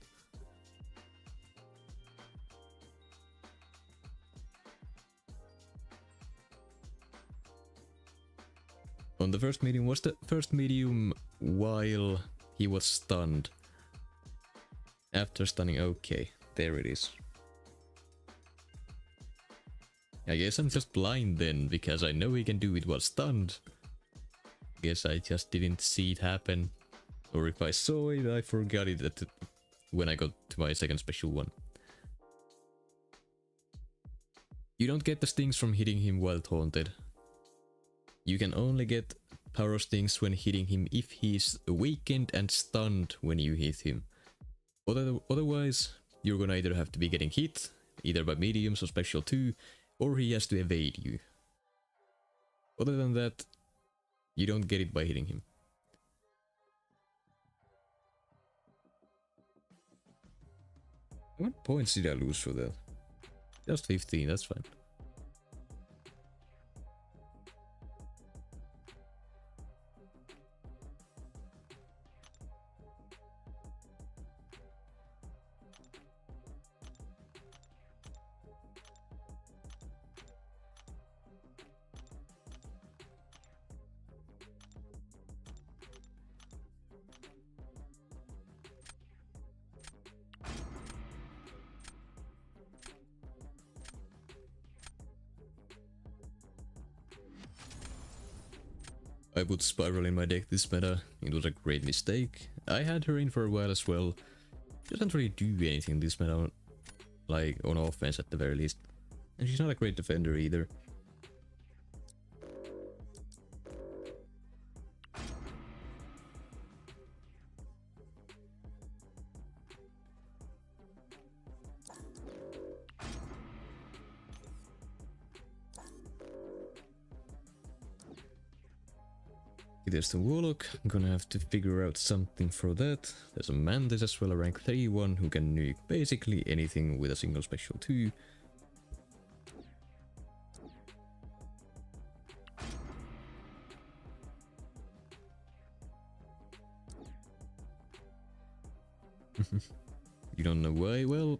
On the first medium, was the first medium while he was stunned? After stunning, okay. There it is. I guess I'm just blind then, because I know he can do it while stunned. Guess I just didn't see it happen. Or if I saw it, I forgot it when I got to my second special one. You don't get the stings from hitting him while taunted. You can only get power stings when hitting him if he's awakened and stunned when you hit him. Otherwise, you're gonna either have to be getting hit, either by mediums or special 2, or he has to evade you. Other than that, you don't get it by hitting him. How many points did I lose for that? Just 15, that's fine. I would spiral in my deck this meta. It was a great mistake. I had her in for a while as well. Doesn't really do anything this meta, like on offense at the very least. And she's not a great defender either. There's the Warlock. I'm gonna have to figure out something for that. There's a Mantis as well, a rank 3 one who can nuke basically anything with a single special 2. You don't know why? Well,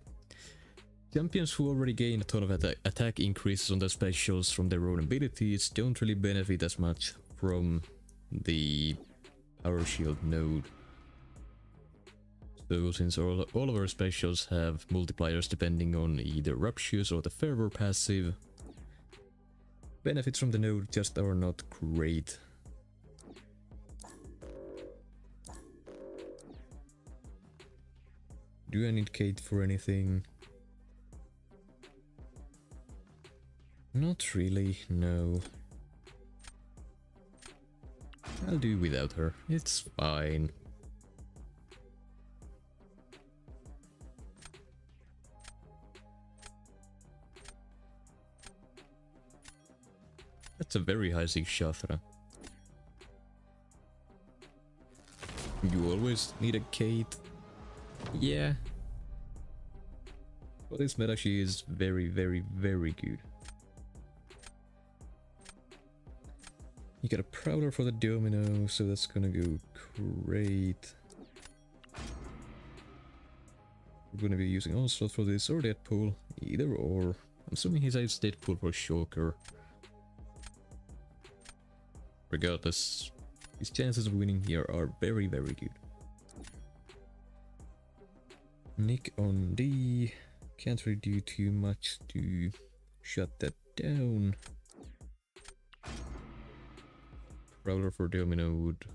champions who already gain a ton of attack increases on their specials from their own abilities don't really benefit as much from the power shield node. So since all of our specials have multipliers depending on either Ruptures or the Fervor passive, benefits from the node just are not great. Do I need Kate for anything? Not really, no. I'll do without her, it's fine. That's a very high 6 Shafra. You always need a Kate. Yeah. For this meta she is very, very, very good. You get a Prowler for the Domino, so that's gonna go great. We're gonna be using Onslaught for this, or Deadpool, either or. I'm assuming he saves Deadpool for Shocker. Regardless, his chances of winning here are very, very good. Nick on D. Can't really do too much to shut that down. Prowler for Domino would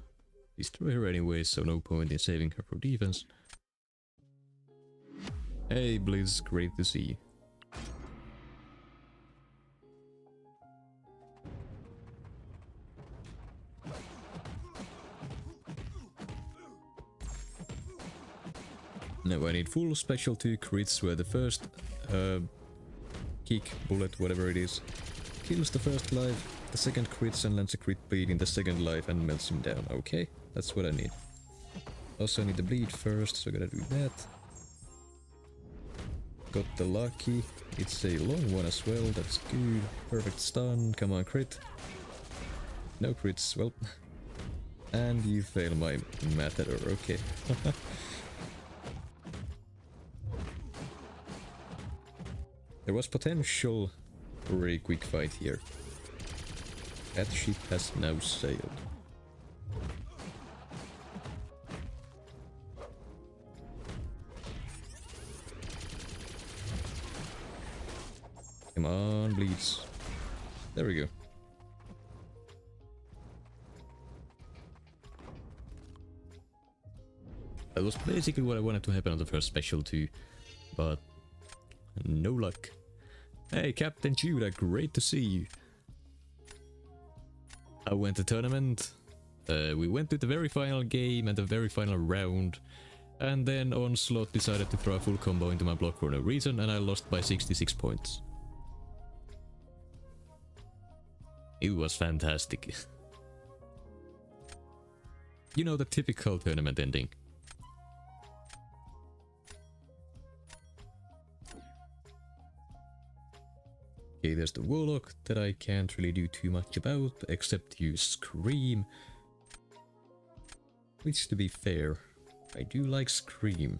destroy her anyway, so no point in saving her for defense. Hey Blizz, great to see you. Now I need full special 2 crits where the first kick, bullet, whatever it is, kills the first life, the second crits and lands a crit bleed in the second life and melts him down. Okay, that's what I need. Also I need the bleed first, so I gotta do that. Got the lucky, it's a long one as well, that's good. Perfect stun, come on crit. No crits, well. And you fail my Matador, okay. There was potential for a quick fight here. That ship has now sailed. Come on, bleeds. There we go. That was basically what I wanted to happen on the first special too, but no luck. Hey Captain Judah, great to see you. I went to tournament, we went to the very final game and the very final round, and then Onslaught decided to throw a full combo into my block for no reason and I lost by 66 points. It was fantastic. You know, the typical tournament ending. Okay, there's the Warlock that I can't really do too much about, except use Scream. Which, to be fair, I do like Scream.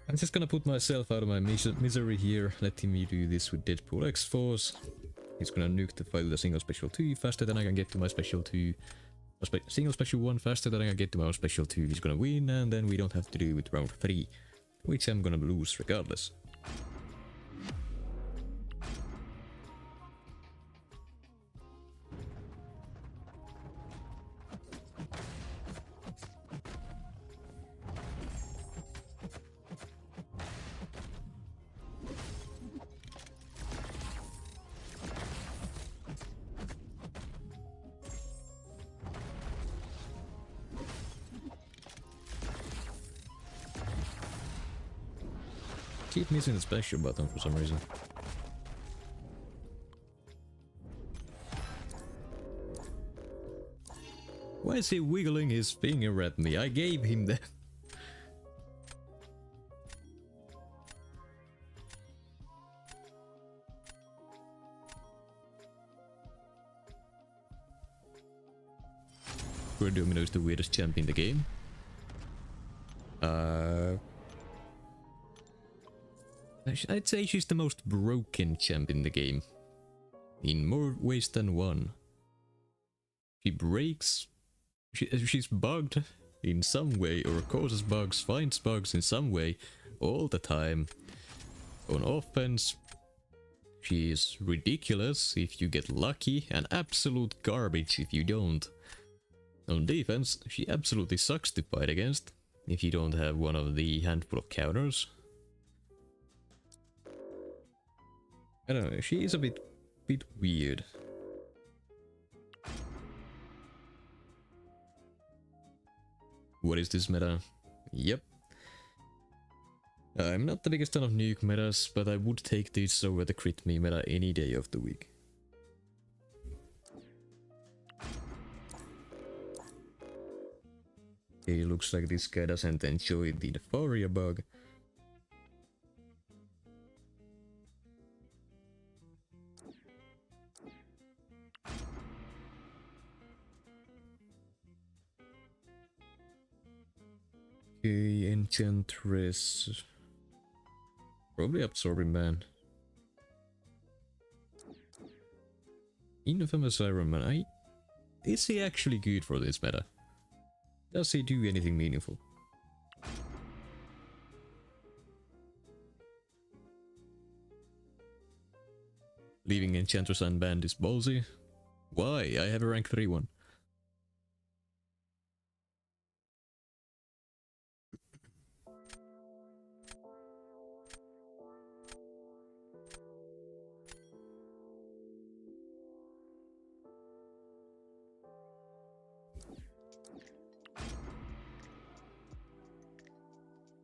I'm just gonna put myself out of my misery here, letting me do this with Deadpool X-Force. He's gonna nuke the fight with a single special 2 faster than I can get to my special 2. Single special 1 faster than I can get to my own special 2. He's gonna win, and then we don't have to do with round 3, which I'm gonna lose regardless. keep missing the special button for some reason. Why is he wiggling his finger at me? I gave him that. Square Domino is the weirdest champ in the game. I'd say she's the most broken champ in the game. In more ways than one. She breaks. She's bugged in some way, or causes bugs, finds bugs in some way, all the time. On offense, she is ridiculous if you get lucky, and absolute garbage if you don't. On defense, she absolutely sucks to fight against, if you don't have one of the handful of counters. I don't know, she is a bit weird. What is this meta? Yep. I'm not the biggest fan of nuke metas, but I would take this over the crit me meta any day of the week. Okay, looks like this guy doesn't enjoy the Euphoria bug. Okay, Enchantress. Probably Absorbing Man. Infamous Iron Man. Is he actually good for this meta? Does he do anything meaningful? Leaving Enchantress unbanned is ballsy. Why? I have a rank 3 one.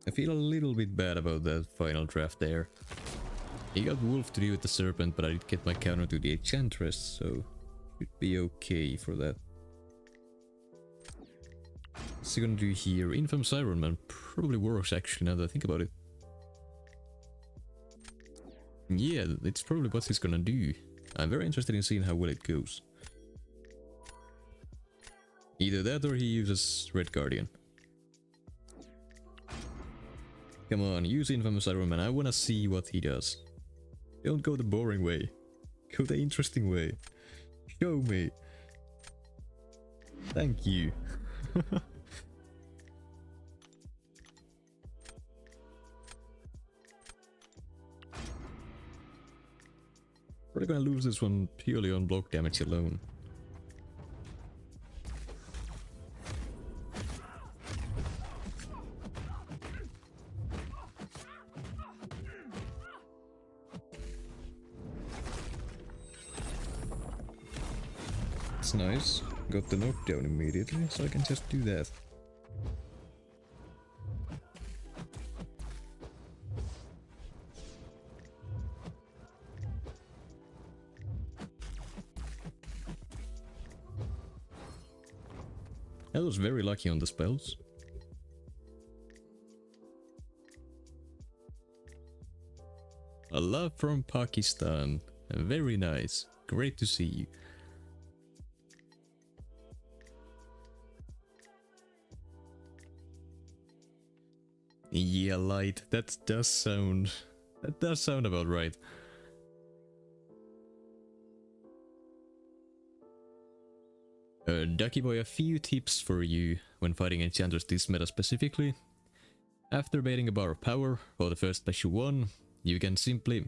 I feel a little bit bad about that final draft there. He got Wolf to do with the Serpent, but I did get my counter to the Enchantress, so should be okay for that. What's he gonna do here? Infamous Iron Man probably works actually, now that I think about it. Yeah, it's probably what he's gonna do. I'm very interested in seeing how well it goes. Either that or he uses Red Guardian. Come on, use Infamous Iron Man, I wanna see what he does. Don't go the boring way. Go the interesting way. Show me. Thank you. We're gonna lose this one purely on block damage alone. That's nice. Got the knockdown immediately, so I can just do that. I was very lucky on the spells. A love from Pakistan. Very nice. Great to see you. Yeah, light. That does sound about right. Ducky boy, a few tips for you when fighting enchanters this meta specifically. After baiting a bar of power, or the first special one, you can simply...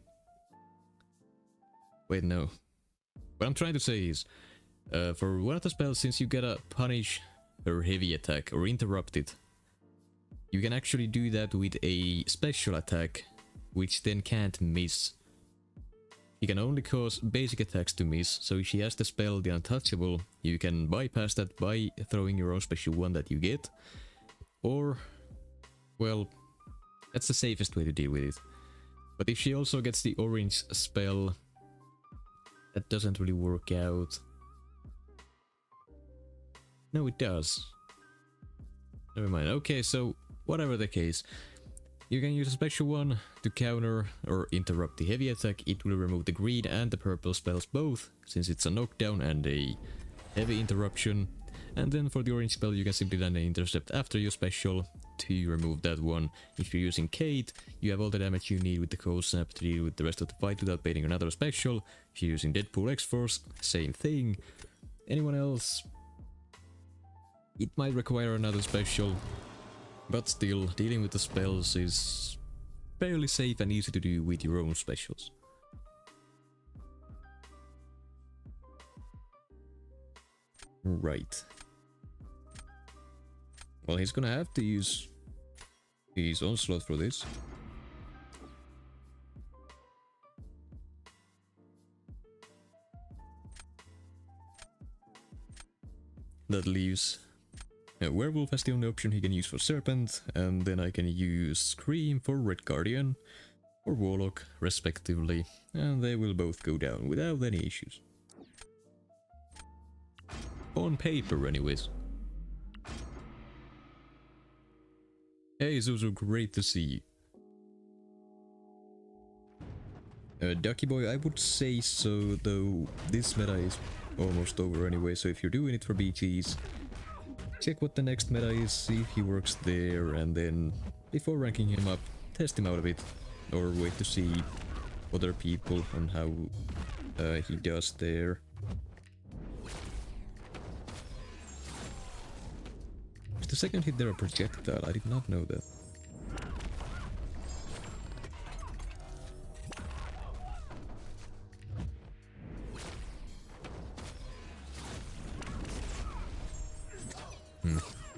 Wait, no. What I'm trying to say is, for one of the spells, since you gotta punish her heavy attack or interrupt it, you can actually do that with a special attack, which then can't miss. He can only cause basic attacks to miss, so if she has the spell the Untouchable, you can bypass that by throwing your own special one that you get. Or, well, that's the safest way to deal with it. But if she also gets the orange spell, that doesn't really work out. No, it does. Never mind. Okay, so whatever the case, you can use a special one to counter or interrupt the heavy attack. It will remove the green and the purple spells both, since it's a knockdown and a heavy interruption. And then for the orange spell, you can simply land an intercept after your special to remove that one. If you're using Kate, you have all the damage you need with the cold snap to deal with the rest of the fight without baiting another special. If you're using Deadpool X-Force, same thing. Anyone else, it might require another special, but still, dealing with the spells is fairly safe and easy to do with your own specials. Right. Well, he's gonna have to use his onslaught for this. That leaves Werewolf as the only option he can use for Serpent, and then I can use Scream for Red Guardian or Warlock respectively, and they will both go down without any issues. On paper anyways. Hey Zuzu, great to see you. Ducky Boy, I would say so, though this meta is almost over anyway, so if you're doing it for BGs, check what the next meta is, see if he works there, and then, before ranking him up, test him out a bit, or wait to see other people on how he does there. Is the second hit there a projectile? I did not know that.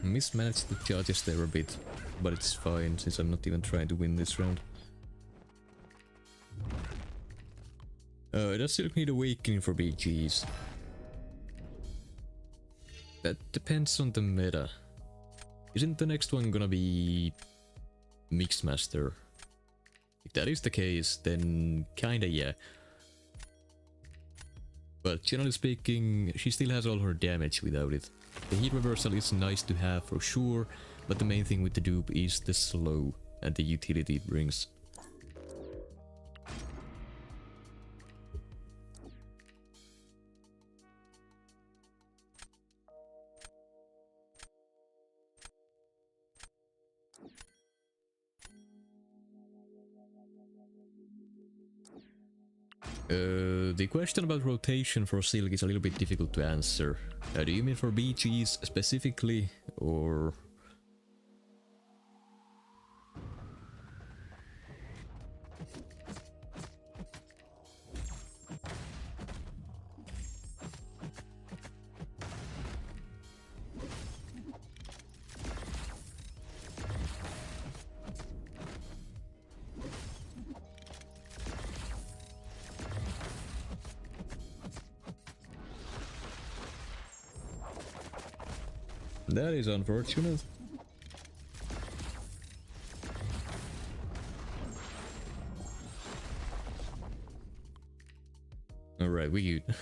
Mismanaged the charges there a bit, but it's fine since I'm not even trying to win this round. Does Silk need Awakening for BGs? That depends on the meta. Isn't the next one gonna be Mixmaster? If that is the case, then kinda yeah. But generally speaking, she still has all her damage without it. The heat reversal is nice to have for sure, but the main thing with the dupe is the slow and the utility it brings. The question about rotation for Silk is a little bit difficult to answer. Do you mean for BGs specifically, or... That is unfortunate. Alright, we good.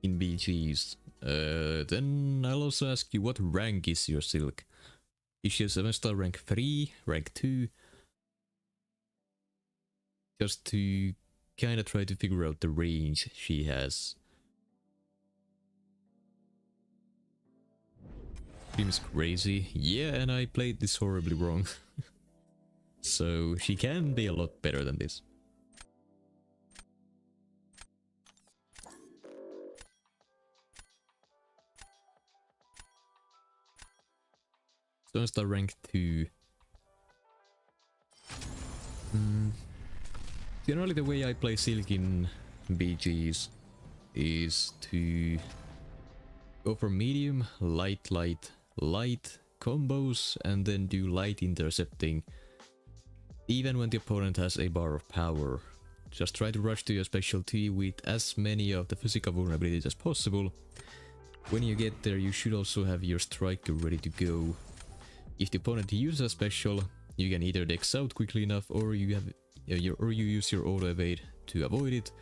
In BGs. Then I'll also ask you, what rank is your Silk? Is she a 7-star rank 3, rank 2? Just to kinda try to figure out the range she has. Seems crazy. Yeah, and I played this horribly wrong. So she can be a lot better than this. So it's the rank 2. Generally the way I play Silk in BGs is to go for medium, light, combos, and then do light intercepting even when the opponent has a bar of power. Just try to rush to your specialty with as many of the physical vulnerabilities as possible, When you get there, you should also have your striker ready to go. If the opponent uses a special, you can either dex out quickly enough, or you have or you use your auto evade to avoid it,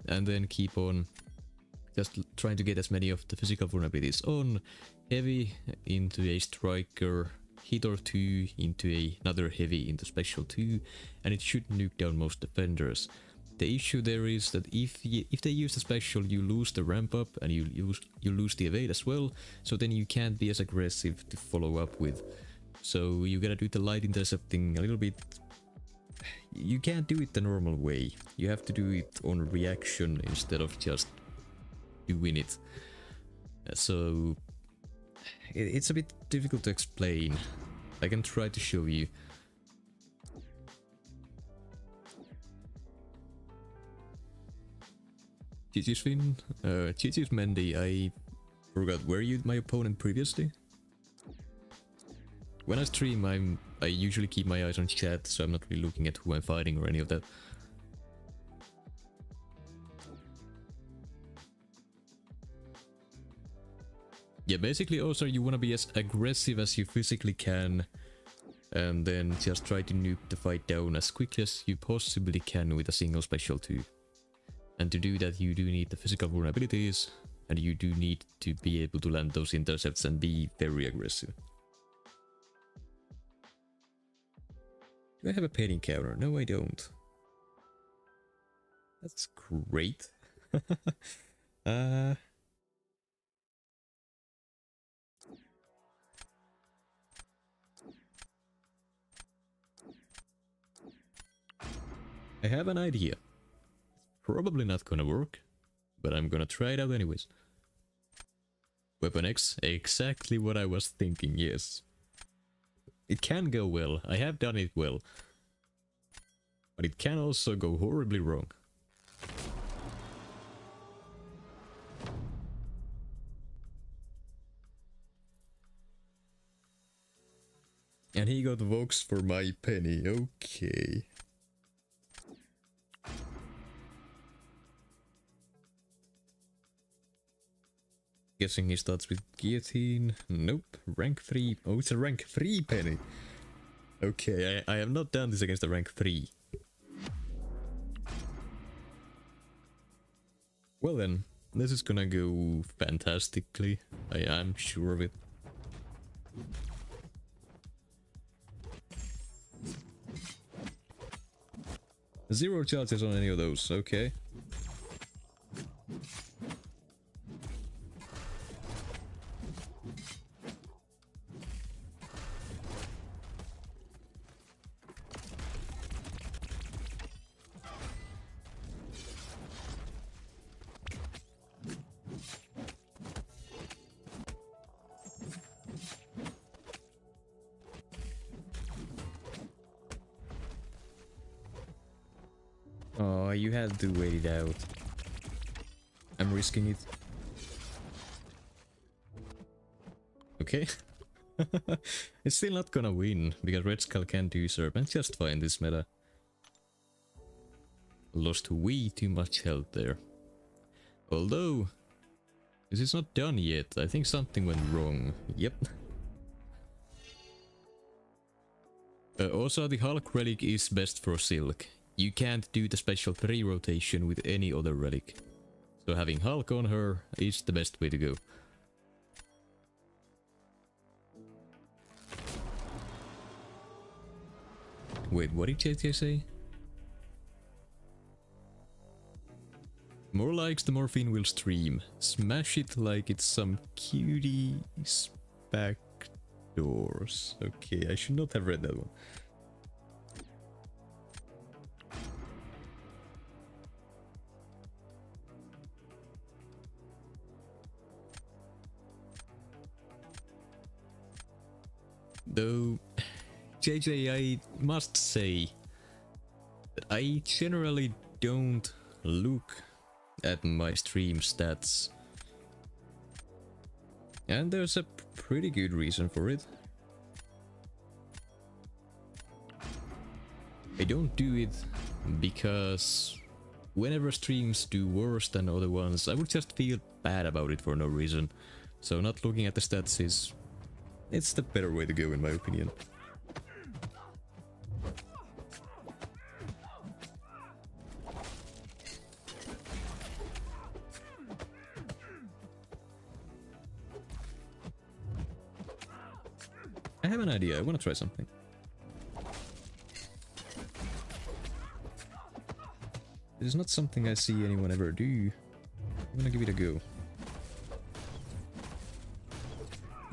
and then keep on just trying to get as many of the physical vulnerabilities on. Heavy into a striker, hit or two into another heavy into special 2, and it should nuke down most defenders. The issue there is that if they use the special, you lose the ramp up and you lose the evade as well, so then you can't be as aggressive to follow up with. So you gotta do the light intercepting a little bit. You can't do it the normal way. You have to do it on reaction instead of just doing it. So it's a bit difficult to explain. I can try to show you. GG's Finn, GG's Mendy, I forgot, were you my opponent previously? When I stream, I usually keep my eyes on chat, so I'm not really looking at who I'm fighting or any of that. Yeah, basically also you wanna be as aggressive as you physically can, and then just try to nuke the fight down as quickly as you possibly can with a single special 2. And to do that, you do need the physical vulnerabilities, and you do need to be able to land those intercepts and be very aggressive. Do I have a painting counter? No, I don't. That's great. I have an idea. Probably not gonna work, but I'm gonna try it out anyways. Weapon X, exactly what I was thinking, yes. It can go well, I have done it well. But it can also go horribly wrong. And he got Vox for my penny, okay. Guessing he starts with guillotine. Nope. Rank 3. Oh, it's a rank 3 penny. Okay, I have not done this against a rank 3. Well then, this is gonna go fantastically. I am sure of it. Zero charges on any of those, okay. Oh, you had to wait it out. I'm risking it. Okay. It's still not gonna win, because Red Skull can do Serpent just fine this meta. Lost way too much health there. Although, this is not done yet. I think something went wrong. Yep. Also, the Hulk relic is best for Silk. You can't do the special 3 rotation with any other relic. So having Hulk on her is the best way to go. Wait, what did JJ say? More likes the morphine will stream. Smash it like it's some cutie backdoors. Okay, I should not have read that one. Though, JJ, I must say that I generally don't look at my stream stats. And there's a pretty good reason for it. I don't do it because whenever streams do worse than other ones, I would just feel bad about it for no reason. So not looking at the stats is... it's the better way to go in my opinion. I have an idea, I want to try something. It is not something I see anyone ever do. I'm gonna give it a go.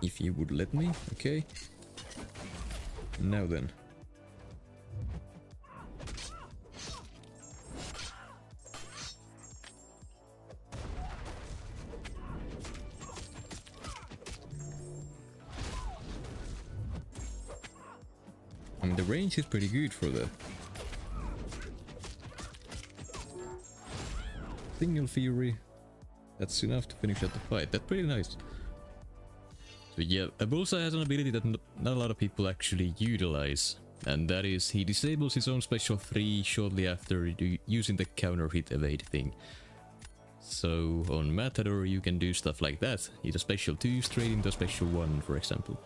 If you would let me, okay. Now then. I mean, the range is pretty good for that. Single Fury. That's enough to finish out the fight. That's pretty nice. So yeah, a Bullseye has an ability that not a lot of people actually utilize. And that is, he disables his own special 3 shortly after using the counter hit evade thing. So on Matador you can do stuff like that. Hit a special 2 straight into a special 1, for example.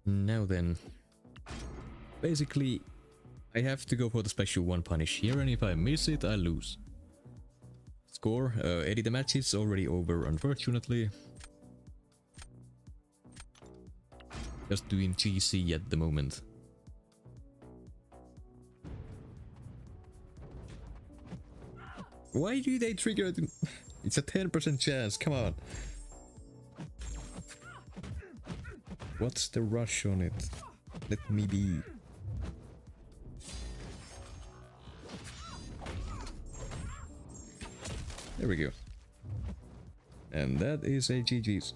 Now then, basically I have to go for the special 1 punish here, and if I miss it I lose. Score, Eddie, the match is already over unfortunately. Just doing GC at the moment. Why do they trigger it? It's a 10% chance, come on. What's the rush on it? Let me be. There we go. And that is a GG's.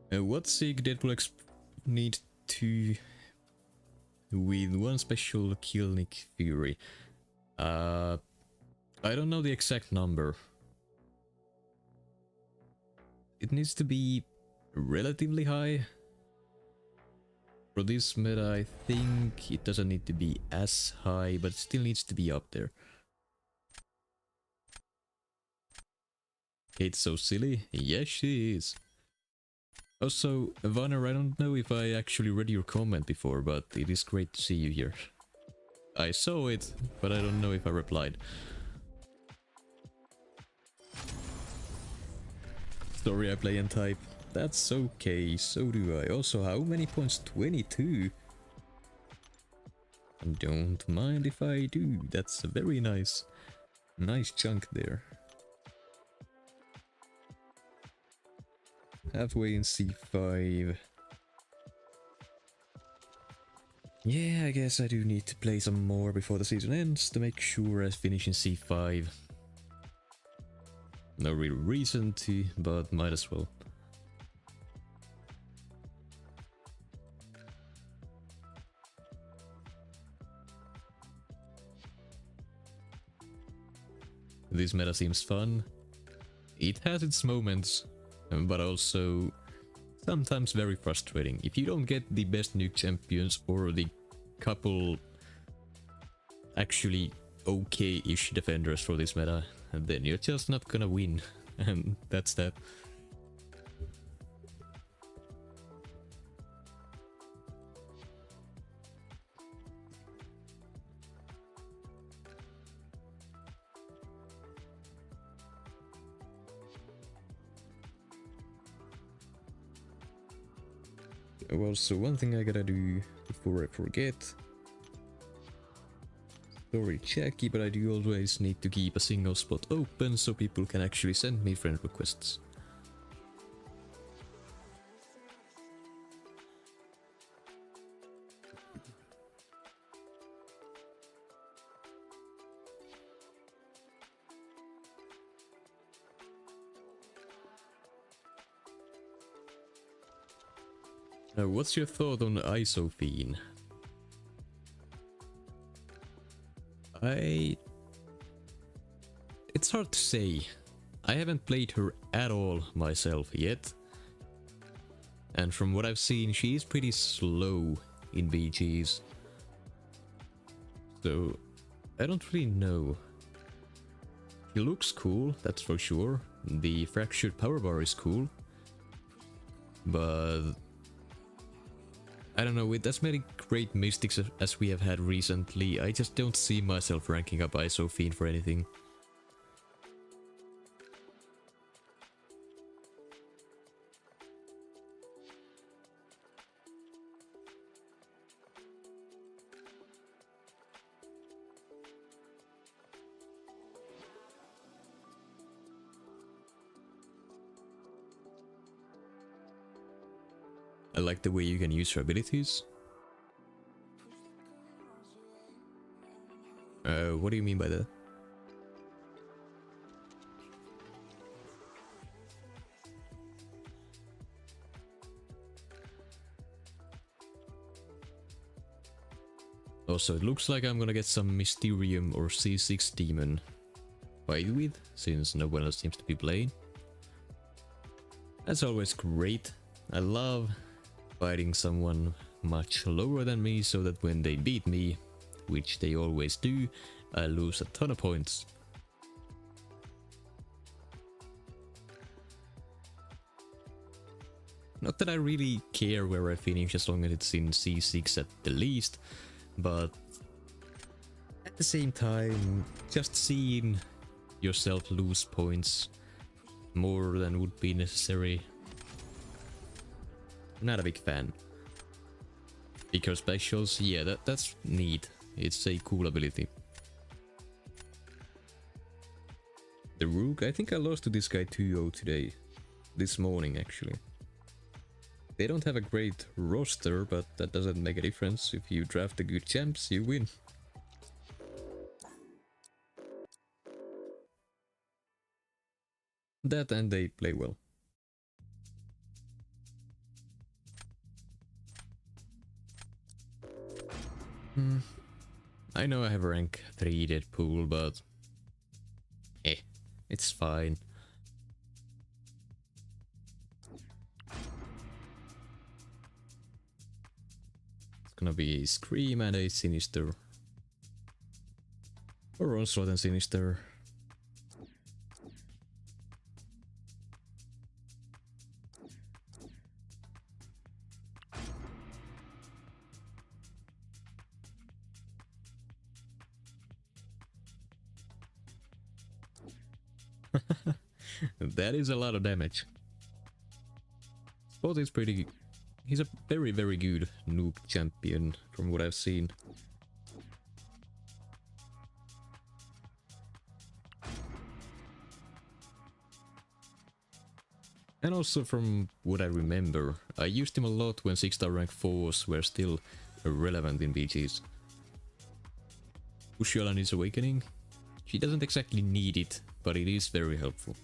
What Sig Deadpool need to... with 1 special kill Nick Fury? I don't know the exact number. It needs to be relatively high. For this meta I think it doesn't need to be as high, but it still needs to be up there. Kate's so silly? Yes, she is. Also, Vanner, I don't know if I actually read your comment before, but it is great to see you here. I saw it, but I don't know if I replied. Sorry, I play and type. That's okay, so do I. Also, how many points? 22? Don't mind if I do. That's a very nice chunk there. Halfway in C5. Yeah, I guess I do need to play some more before the season ends to make sure I finish in C5. No real reason to, but might as well. This meta seems fun. It has its moments, but also sometimes very frustrating. If you don't get the best nuke champions or the couple actually okay-ish defenders for this meta, then you're just not gonna win, and that's that. Well, so one thing I gotta do before I forget. Sorry, Jacky, but I do always need to keep a single spot open so people can actually send me friend requests. What's your thought on Isophene? I It's hard to say. I haven't played her at all myself yet. And from what I've seen, she is pretty slow in BGs. So, I don't really know. She looks cool, that's for sure. The fractured power bar is cool. But I don't know, with as many great mystics as we have had recently, I just don't see myself ranking up ISO Fiend for anything. I like the way you can use her abilities. What do you mean by that? Also, it looks like I'm gonna get some Mysterium or C6 Demon fight with, since no one else seems to be playing. That's always great. I love fighting someone much lower than me, so that when they beat me, which they always do, I lose a ton of points. Not that I really care where I finish as long as it's in C6 at the least, but at the same time, just seeing yourself lose points more than would be necessary, not a big fan. Because specials, yeah, that's neat. It's a cool ability. The Rook, I think I lost to this guy 2-0 today. This morning, actually. They don't have a great roster, but that doesn't make a difference. If you draft the good champs, you win. That and they play well. I know I have a rank 3 Deadpool, but it's fine. It's gonna be a Scream and a Sinister. Or Onslaught and Sinister. That is a lot of damage. Spot is pretty... He's a very, very good nuke champion from what I've seen. And also from what I remember, I used him a lot when 6-star rank 4s were still relevant in BGs. Ushiala's Awakening? She doesn't exactly need it, but it is very helpful.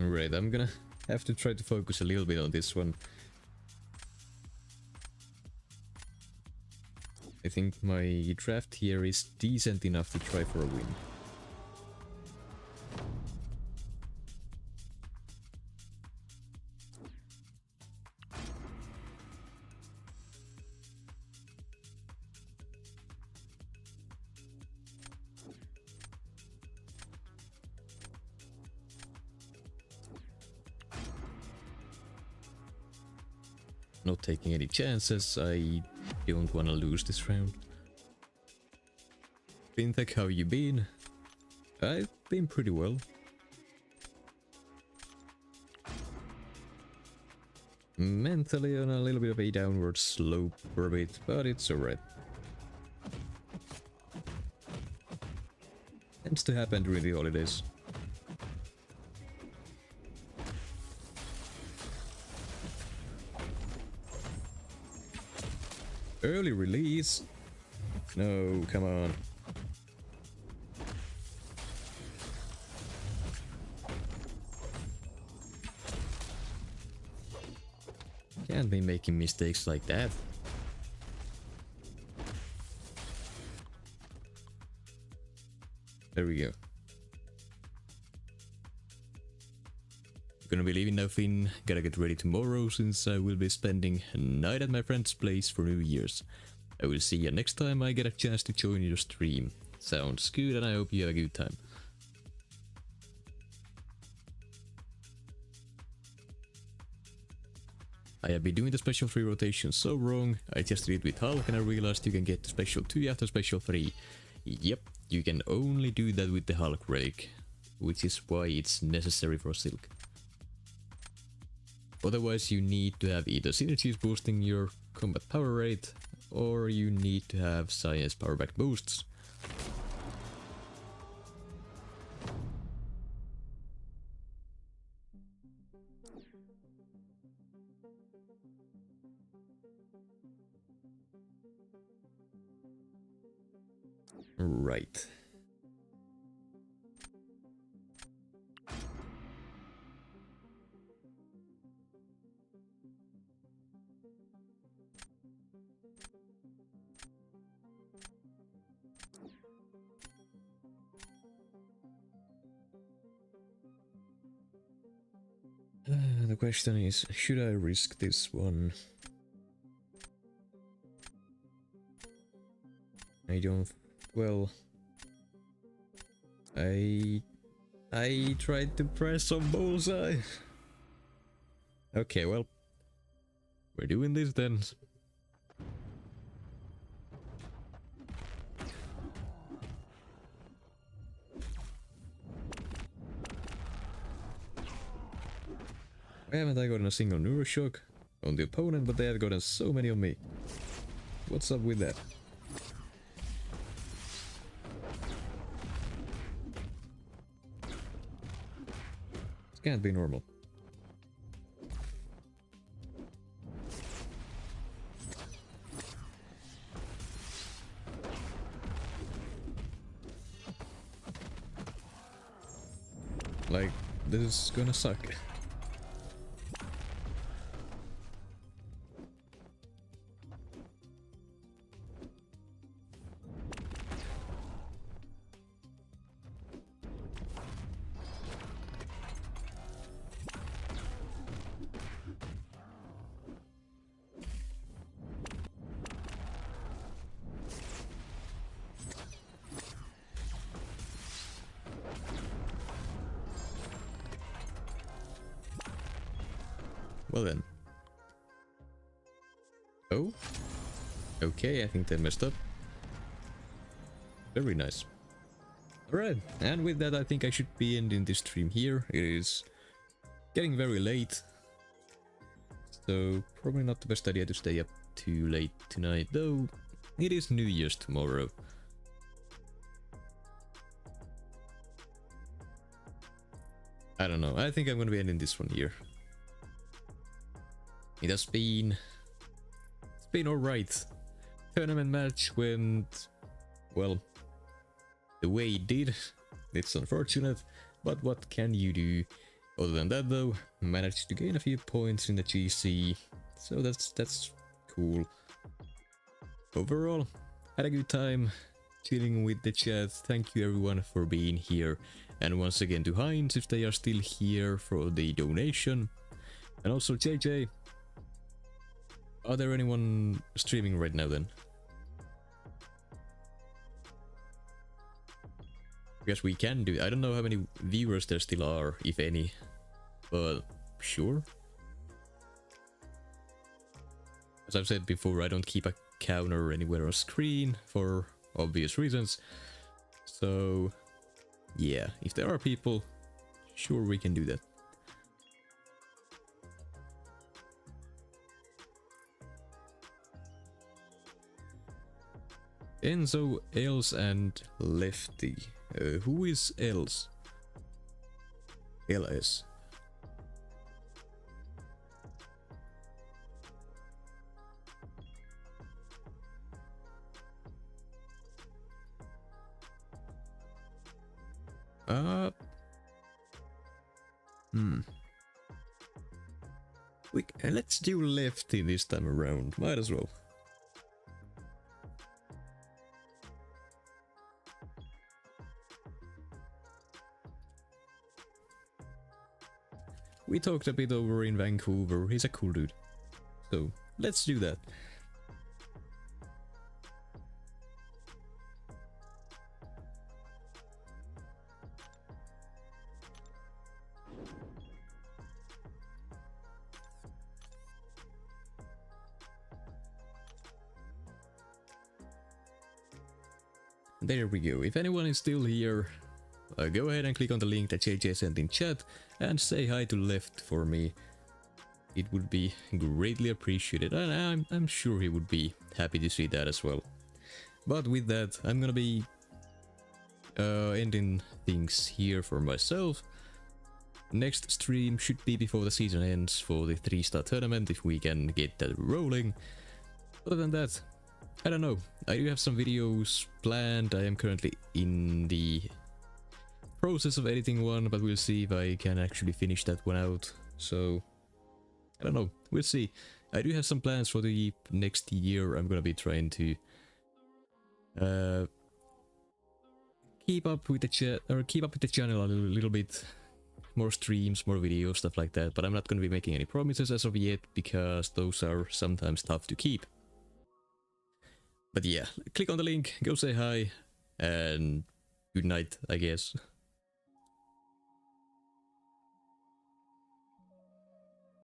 Alright, I'm gonna have to try to focus a little bit on this one. I think my draft here is decent enough to try for a win. Not taking any chances, I don't want to lose this round. Fintech, how you been? I've been pretty well. Mentally on a little bit of a downward slope for a bit, but it's alright. Tends to happen during the holidays. Early release? No, come on. Can't be making mistakes like that. There we go. Gonna be leaving now, Finn. Gotta get ready tomorrow since I will be spending a night at my friend's place for New Year's. I will see you next time I get a chance to join your stream. Sounds good, and I hope you have a good time. I have been doing the special 3 rotation so wrong. I just did it with Hulk and I realized you can get the special 2 after special 3. Yep, you can only do that with the Hulk relic, which is why it's necessary for Silk. Otherwise you need to have either synergies boosting your combat power rate, or you need to have science power back boosts. Right. The question is, should I risk this one? I don't... well... I tried to press on bullseye. Okay, well... we're doing this then. Why haven't I gotten a single neuroshock on the opponent, but they have gotten so many on me? What's up with that? This can't be normal. Like, this is gonna suck. Well then. Oh? Okay, I think they messed up. Very nice. Alright, and with that I think I should be ending this stream here. It is getting very late. So probably not the best idea to stay up too late tonight, though it is New Year's tomorrow. I don't know, I think I'm gonna be ending this one here. It's been alright. Tournament match went, well, the way it did. It's unfortunate, but what can you do? Other than that though, managed to gain a few points in the GC, so that's cool. Overall, had a good time chilling with the chat. Thank you everyone for being here, and once again to Heinz if they are still here for the donation, and also JJ. Are there anyone streaming right now then? Because we can do it. I don't know how many viewers there still are, if any, but sure. As I've said before, I don't keep a counter anywhere on screen for obvious reasons. So yeah, if there are people, sure we can do that. Enzo, Els, and Lefty. Who is Els? LS. Let's do lefty this time around. Might as well. We talked a bit over in Vancouver. He's a cool dude. So, let's do that. There we go. If anyone is still here, go ahead and click on the link that JJ sent in chat and say hi to Left for me. It would be greatly appreciated, and I'm sure he would be happy to see that as well. But with that, I'm gonna be ending things here for myself. Next stream should be before the season ends for the 3-star tournament, if we can get that rolling. Other than that, I don't know. I do have some videos planned. I am currently in the process of editing one, but we'll see if I can actually finish that one out. So, I don't know. We'll see. I do have some plans for the next year. I'm gonna be trying to keep up with the channel a little bit. More streams, more videos, stuff like that. But I'm not gonna be making any promises as of yet, because those are sometimes tough to keep. But yeah, click on the link, go say hi, and good night, I guess.